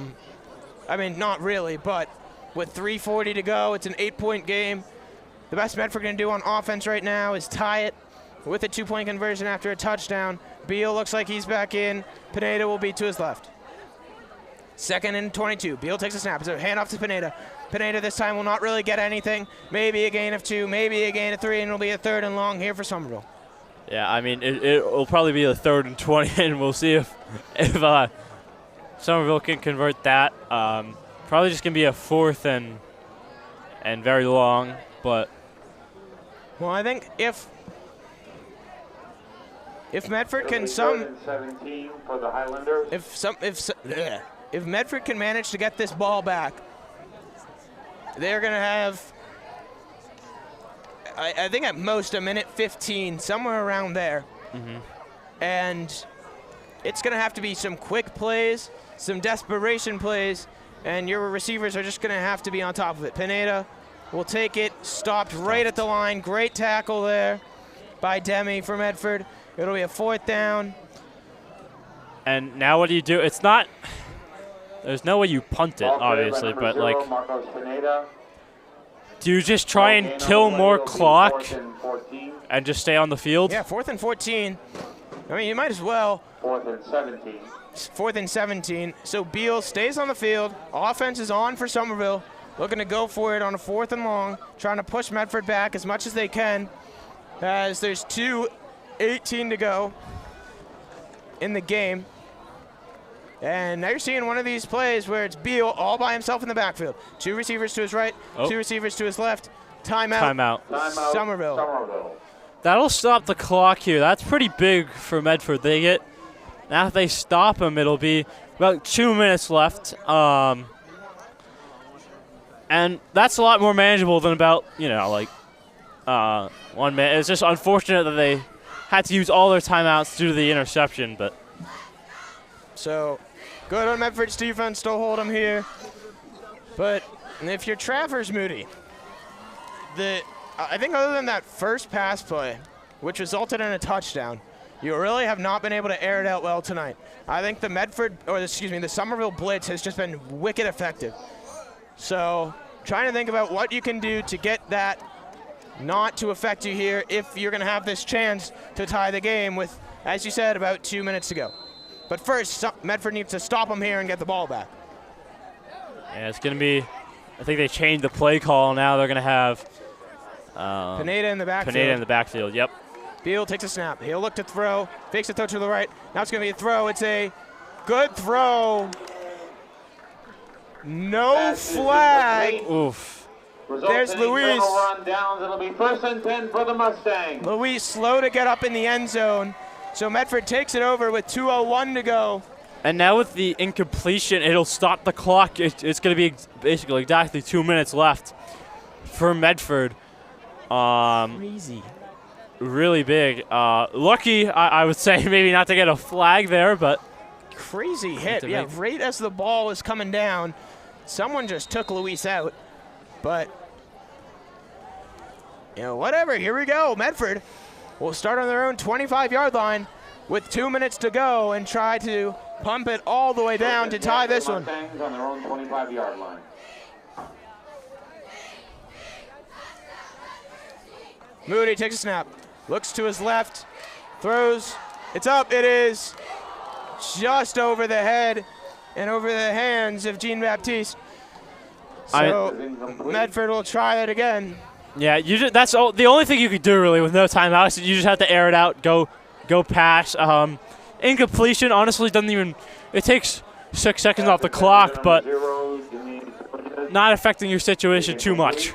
mean, not really, but with 3:40 to go, it's an 8-point game. The best Medford can do on offense right now is tie it with a 2-point conversion after a touchdown. Beal looks like he's back in. Pineda will be to his left. 2nd and 22. Beal takes a snap. It's a handoff to Pineda. Pineda this time will not really get anything. Maybe a gain of 2, maybe a gain of 3, and it'll be a 3rd and long here for Somerville. Yeah, I mean, it'll probably be a 3rd and 20, and we'll see if Somerville can convert that. Probably just going to be a 4th and very long, but. Well, I think if Medford can 17 for the Highlanders. if Medford can manage to get this ball back, they're going to have, I think at most a minute 15, somewhere around there. Mm-hmm. And it's going to have to be some quick plays, some desperation plays, and your receivers are just going to have to be on top of it. Pineda will take it, stopped right at the line. Great tackle there by Demi for Medford. It'll be a 4th down. And now what do you do? It's not. There's no way you punt it, obviously, but like, do you just try and kill more clock and just stay on the field? Yeah, 4th and 14. I mean, you might as well. 4th and 17. 4th and 17. So Beal stays on the field. Offense is on for Somerville. Looking to go for it on a 4th and long. Trying to push Medford back as much as they can, as there's 2:18 to go in the game. And now you're seeing one of these plays where it's Beal all by himself in the backfield. 2 receivers to his right, 2 receivers to his left. Timeout. Somerville. That'll stop the clock here. That's pretty big for Medford. Now if they stop him, it'll be about 2 minutes left. And that's a lot more manageable than about, 1 minute. It's just unfortunate that they had to use all their timeouts due to the interception, but. So, good on Medford's defense to hold him here. But if you're Travers Moody, I think other than that first pass play, which resulted in a touchdown, you really have not been able to air it out well tonight. I think the Somerville blitz has just been wicked effective. So, trying to think about what you can do to get that not to affect you here if you're going to have this chance to tie the game with, as you said, about 2 minutes to go. But first, Medford needs to stop them here and get the ball back. Yeah, it's going to be, I think they changed the play call. Now they're going to have Pineda in the backfield. Pineda in the backfield, yep. Beal takes a snap. He'll look to throw, fakes a throw to the right. Now it's going to be a throw. It's a Good throw. No flag. Oof. There's Luis. Run downs. It'll be 1st and 10 for the Mustangs. Luis slow to get up in the end zone. So Medford takes it over with 2:01 to go. And now with the incompletion, it'll stop the clock. It's going to be basically exactly 2 minutes left for Medford. Crazy. Really big. Lucky, I would say, maybe not to get a flag there, but Crazy hit. Yeah, right as the ball was coming down, someone just took Luis out. But, you know, whatever. Here we go. Medford will start on their own 25-yard line with 2 minutes to go and try to pump it all the way down to tie this one. Mustangs on their own 25-yard line. Moody takes a snap, looks to his left, throws. It's up. It is just over the head and over the hands of Jean-Baptiste. So Medford will try that again. yeah, that's the only thing you could do really with no timeouts. You just have to air it out, go pass. Incompletion honestly doesn't even. It takes 6 seconds off the clock, but not affecting your situation too much.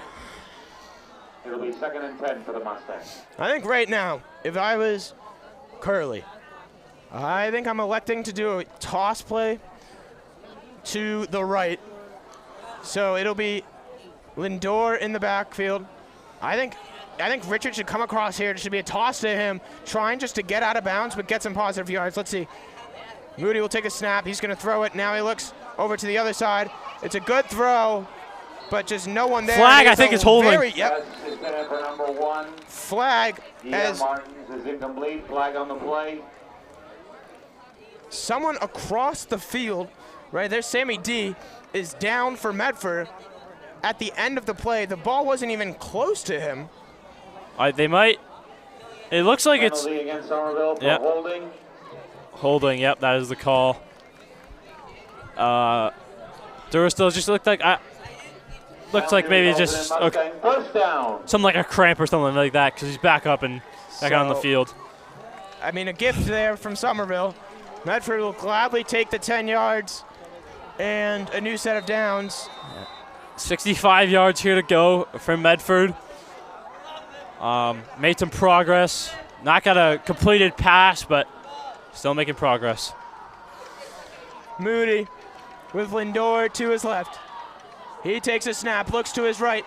It'll be 2nd and 10 for the Mustangs. I think right now, if I was Curley, I think I'm electing to do a toss play to the right. So it'll be Lindor in the backfield. I think Richard should come across here. It should be a toss to him, trying just to get out of bounds, but get some positive yards. Let's see. Moody will take a snap. He's going to throw it. Now he looks over to the other side. It's a good throw, but just no one there. Flag, I think, is holding. Yep. For number 1. Flag as Martins is incomplete. Flag on the play. someone across the field, right there, Sammy D, is down for Medford at the end of the play. The ball wasn't even close to him. They might. It looks like it's Penalty against Somerville for holding. holding. Yep, that is the call. Durstill just looked like looks like maybe just First down. something like a cramp or something like that because he's back up and back on the field. I mean, a gift there from Somerville. Medford will gladly take the 10 yards and a new set of downs. 65 yards here to go from Medford. Made some progress. Not got a completed pass, but still making progress. Moody with Lindor to his left. He takes a snap, looks to his right.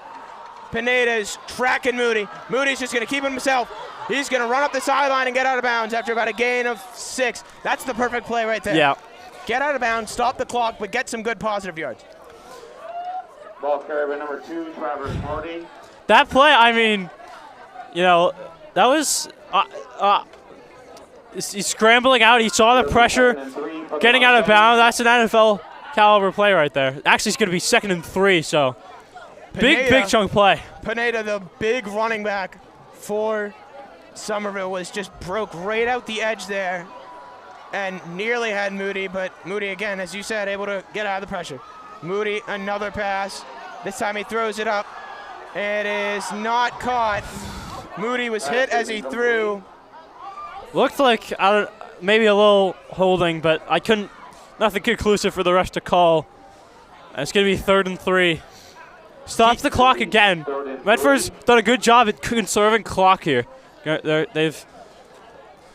Pineda's tracking Moody. Moody's just going to keep him himself. He's going to run up the sideline and get out of bounds after about a gain of 6. That's the perfect play right there. Yeah. Get out of bounds, stop the clock, but get some good positive yards. Ball carried by number 2, Travis Morty. That play, I mean, you know, that was he's scrambling out. He saw the pressure, getting out of bounds. That's an NFL caliber play right there. Actually, it's going to be 2nd and 3, so big chunk play. Pineda, the big running back for Somerville, was just broke right out the edge there and nearly had Moody, but Moody, again, as you said, able to get out of the pressure. Moody, another pass. This time he throws it up. It is not caught. Moody was hit as he threw. Looked like maybe a little holding, but nothing conclusive for the ref to call. And it's going to be 3rd and 3. Stops the clock again. Medford's done a good job at conserving clock here. They've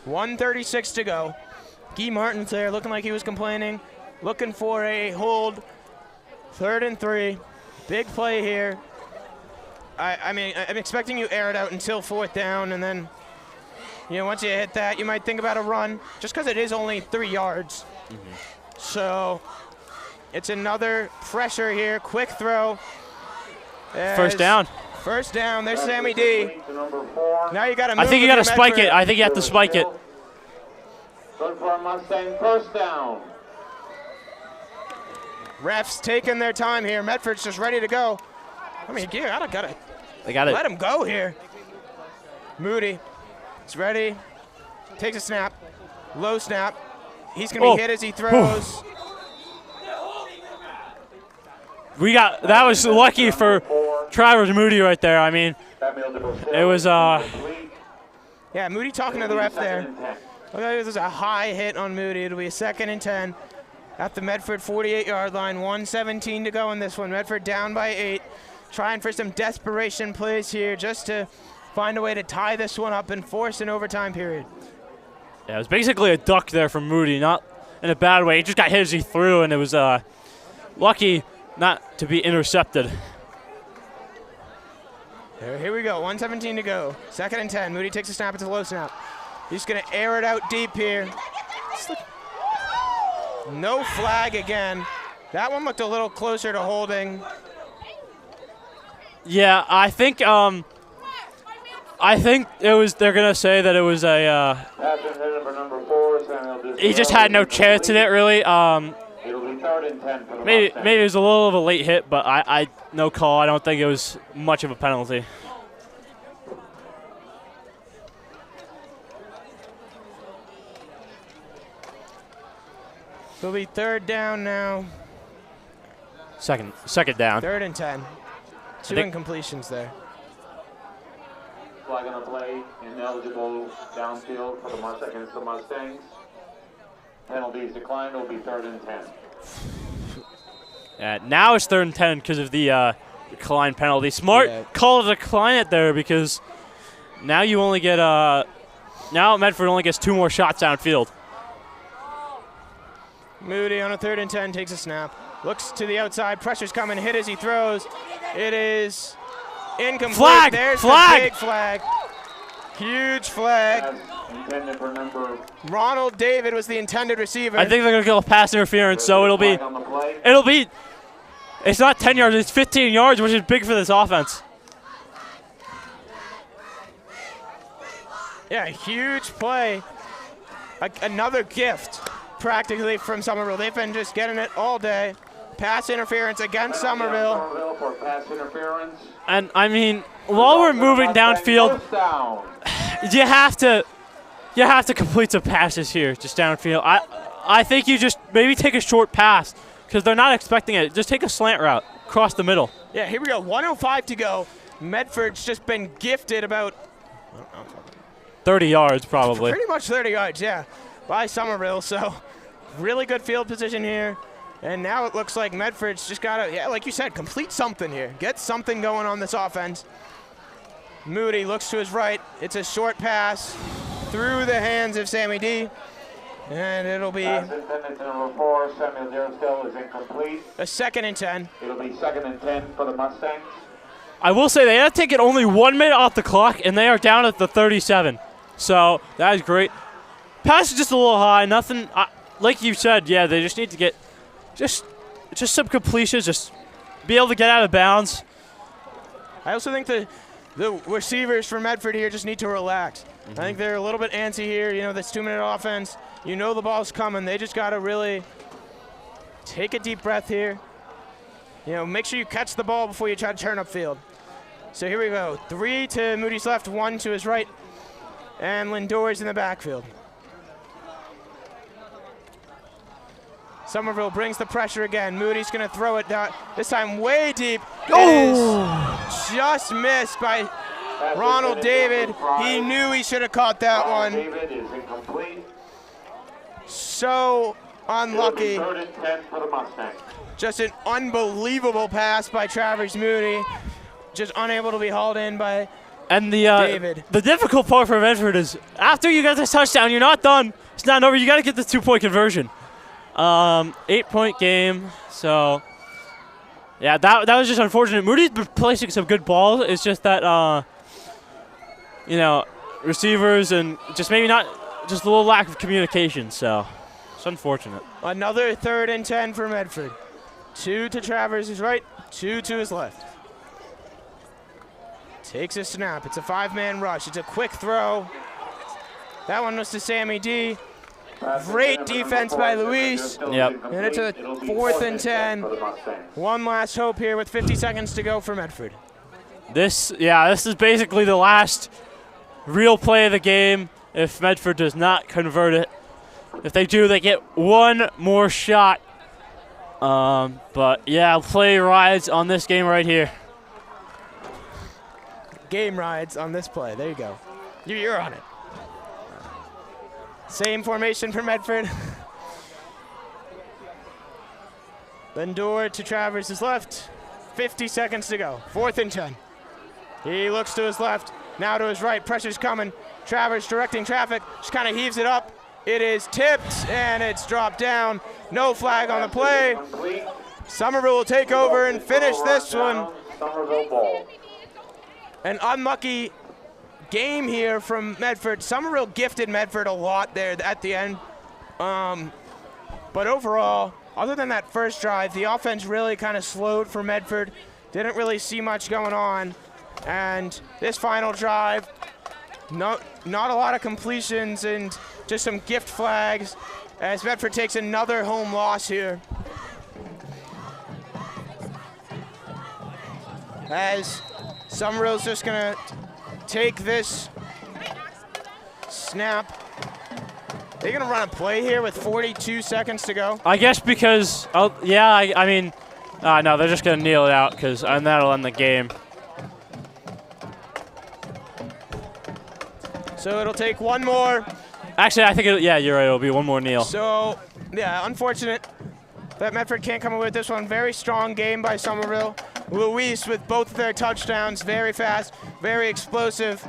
1:36 to go. Guy Martin's there looking like he was complaining, looking for a hold. 3rd and 3. Big play here. I mean, I'm expecting you air it out until 4th down, and then, you know, once you hit that, you might think about a run, just because it is only 3 yards. So it's another pressure here. Quick throw. first down. First down. There's Sammy D. Now you got to move. I think you got to spike it. I think you have to spike it. Good for Mustang. First down. Refs taking their time here. Medford's just ready to go. I mean, you gotta They got it. let him go here. Moody is ready. Takes a snap. Low snap. He's going to be hit as he throws. That was lucky for Travers Moody right there. I mean, it was Yeah, Moody talking to the ref there. Okay, there's a high hit on Moody. It'll be a 2nd and 10. at the Medford 48-yard line. 1:17 to go in this one. Medford down by 8. Trying for some desperation plays here just to find a way to tie this one up and force an overtime period. Yeah, it was basically a duck there from Moody, not in a bad way. He just got hit as he threw, and it was lucky not to be intercepted. Here we go, 1:17 to go. 2nd and 10. Moody takes a snap. It's a low snap. He's going to air it out deep here. No flag again. That one looked a little closer to holding. Yeah, I think it was. They're gonna say that it was a. He just had no chance in it, really. It'll be 3rd and 10 for the Maybe it was a little of a late hit, but I no call. I don't think it was much of a penalty. It'll be 3rd down now. Second down. 3rd and 10. 2 incompletions there. Flag on the play, ineligible downfield for the Mustangs. Penalties declined, will be 3rd and 10. Yeah, now it's 3rd and 10 because of the decline penalty. Smart call to decline it there because now you only get now Medford only gets 2 more shots downfield. Moody on a 3rd and 10 takes a snap. Looks to the outside. Pressure's coming. Hit as he throws. It is incomplete. Flag! There's flag! the big flag. Huge flag. Ronald David was the intended receiver. I think they're going to go pass interference, so it'll be, it's not 10 yards, it's 15 yards, which is big for this offense. Yeah, huge play. Another gift, practically, from Somerville. They've been just getting it all day. Pass interference against Somerville. For pass interference. And, I mean, while we're moving downfield, you have to complete some passes here, just downfield. I think you just maybe take a short pass because they're not expecting it. Just take a slant route across the middle. Yeah, here we go. 1:05 to go. Medford's just been gifted about 30 yards, probably. Pretty much 30 yards, yeah, by Somerville. So really good field position here. And now it looks like Medford's just got to, yeah, like you said, complete something here. Get something going on this offense. Moody looks to his right. It's a short pass through the hands of Sammy D. And it'll be pass intended to number 4, Samuel Darrell is incomplete. A 2nd and 10. It'll be 2nd and 10 for the Mustangs. I will say they have taken only 1 minute off the clock, and they are down at the 37. So that is great. Pass is just a little high. Nothing, like you said, yeah, they just need to get just some completions, just be able to get out of bounds. I also think the receivers for Medford here just need to relax. I think they're a little bit antsy here. You know, this 2-minute offense, you know the ball's coming. They just got to really take a deep breath here. You know, make sure you catch the ball before you try to turn upfield. So here we go. 3 to Moody's left, 1 to his right. And Lindor's in the backfield. Somerville brings the pressure again. Moody's going to throw it down, this time way deep. Oh! It is just missed by Ronald David. He knew he should have caught that one. David is incomplete. So unlucky. 3rd and 10 for the Mustangs. Just an unbelievable pass by Travers Moody. Just unable to be hauled in by David. The difficult part for Medford is after you get this touchdown, you're not done. It's not over. You got to get the 2-point conversion. 8-point game. So, yeah, that was just unfortunate. Moody's been placing some good balls. It's just that, you know, receivers and just maybe not, just a little lack of communication. So, it's unfortunate. Another 3rd and 10 for Medford. 2 to Travers' right, 2 to his left. Takes a snap. It's a 5-man rush. It's a quick throw. That one was to Sammy D. Great defense by Luis. Yep. And it's a 4th and 10. One last hope here with 50 seconds to go for Medford. This is basically the last real play of the game if Medford does not convert it. If they do, they get 1 more shot. But yeah, play rides on this game right here. Game rides on this play. There you go. You're on it. Same formation for Medford. Lindor to Travers' left. 50 seconds to go. 4th and 10. He looks to his left, now to his right. Pressure's coming. Travers directing traffic. Just kind of heaves it up. It is tipped, and it's dropped down. No flag on the play. Somerville will take over and finish this one. An unlucky game here from Medford. Somerville gifted Medford a lot there at the end. But overall, other than that first drive, the offense really kind of slowed for Medford. Didn't really see much going on. And this final drive, not a lot of completions and just some gift flags as Medford takes another home loss here. As Somerville's just gonna take this snap. They're gonna run a play here with 42 seconds to go. I guess because, no, they're just gonna kneel it out and that'll end the game. So it'll take one more. Actually, I think, you're right, it'll be one more kneel. So, yeah, unfortunate that Medford can't come away with this one. Very strong game by Somerville. Luis with both of their touchdowns, very fast, very explosive.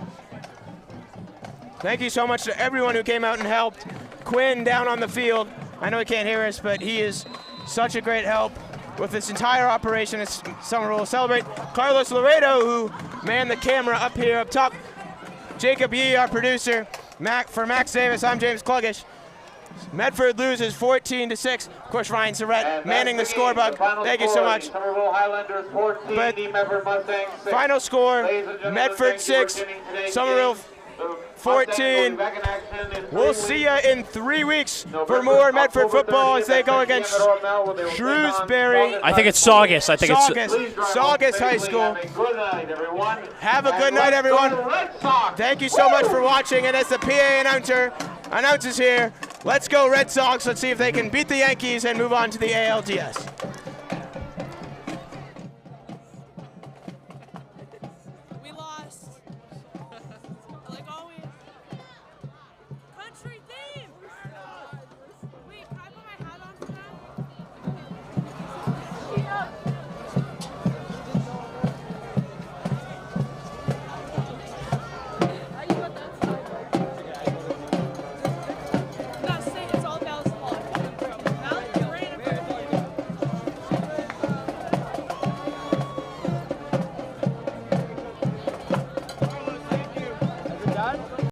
Thank you so much to everyone who came out and helped. Quinn down on the field. I know he can't hear us, but he is such a great help with this entire operation as Somerville will celebrate. Carlos Laredo, who manned the camera up here, up top. Jacob Yee, our producer. For Max Davis, I'm James Kluggish. Medford loses 14-6. Of course, Ryan Surrett manning the scorebug. Thank you so much. Highlanders 14, but Medford Mustangs 6. Final score, Medford 6, Somerville 14. We'll see you in 3 weeks for more Medford football as they go against Shrewsbury. I think it's Saugus. Saugus High School. Have a good night, everyone. Thank you so much for watching. And as the PA announces here, let's go Red Sox. Let's see if they can beat the Yankees and move on to the ALDS.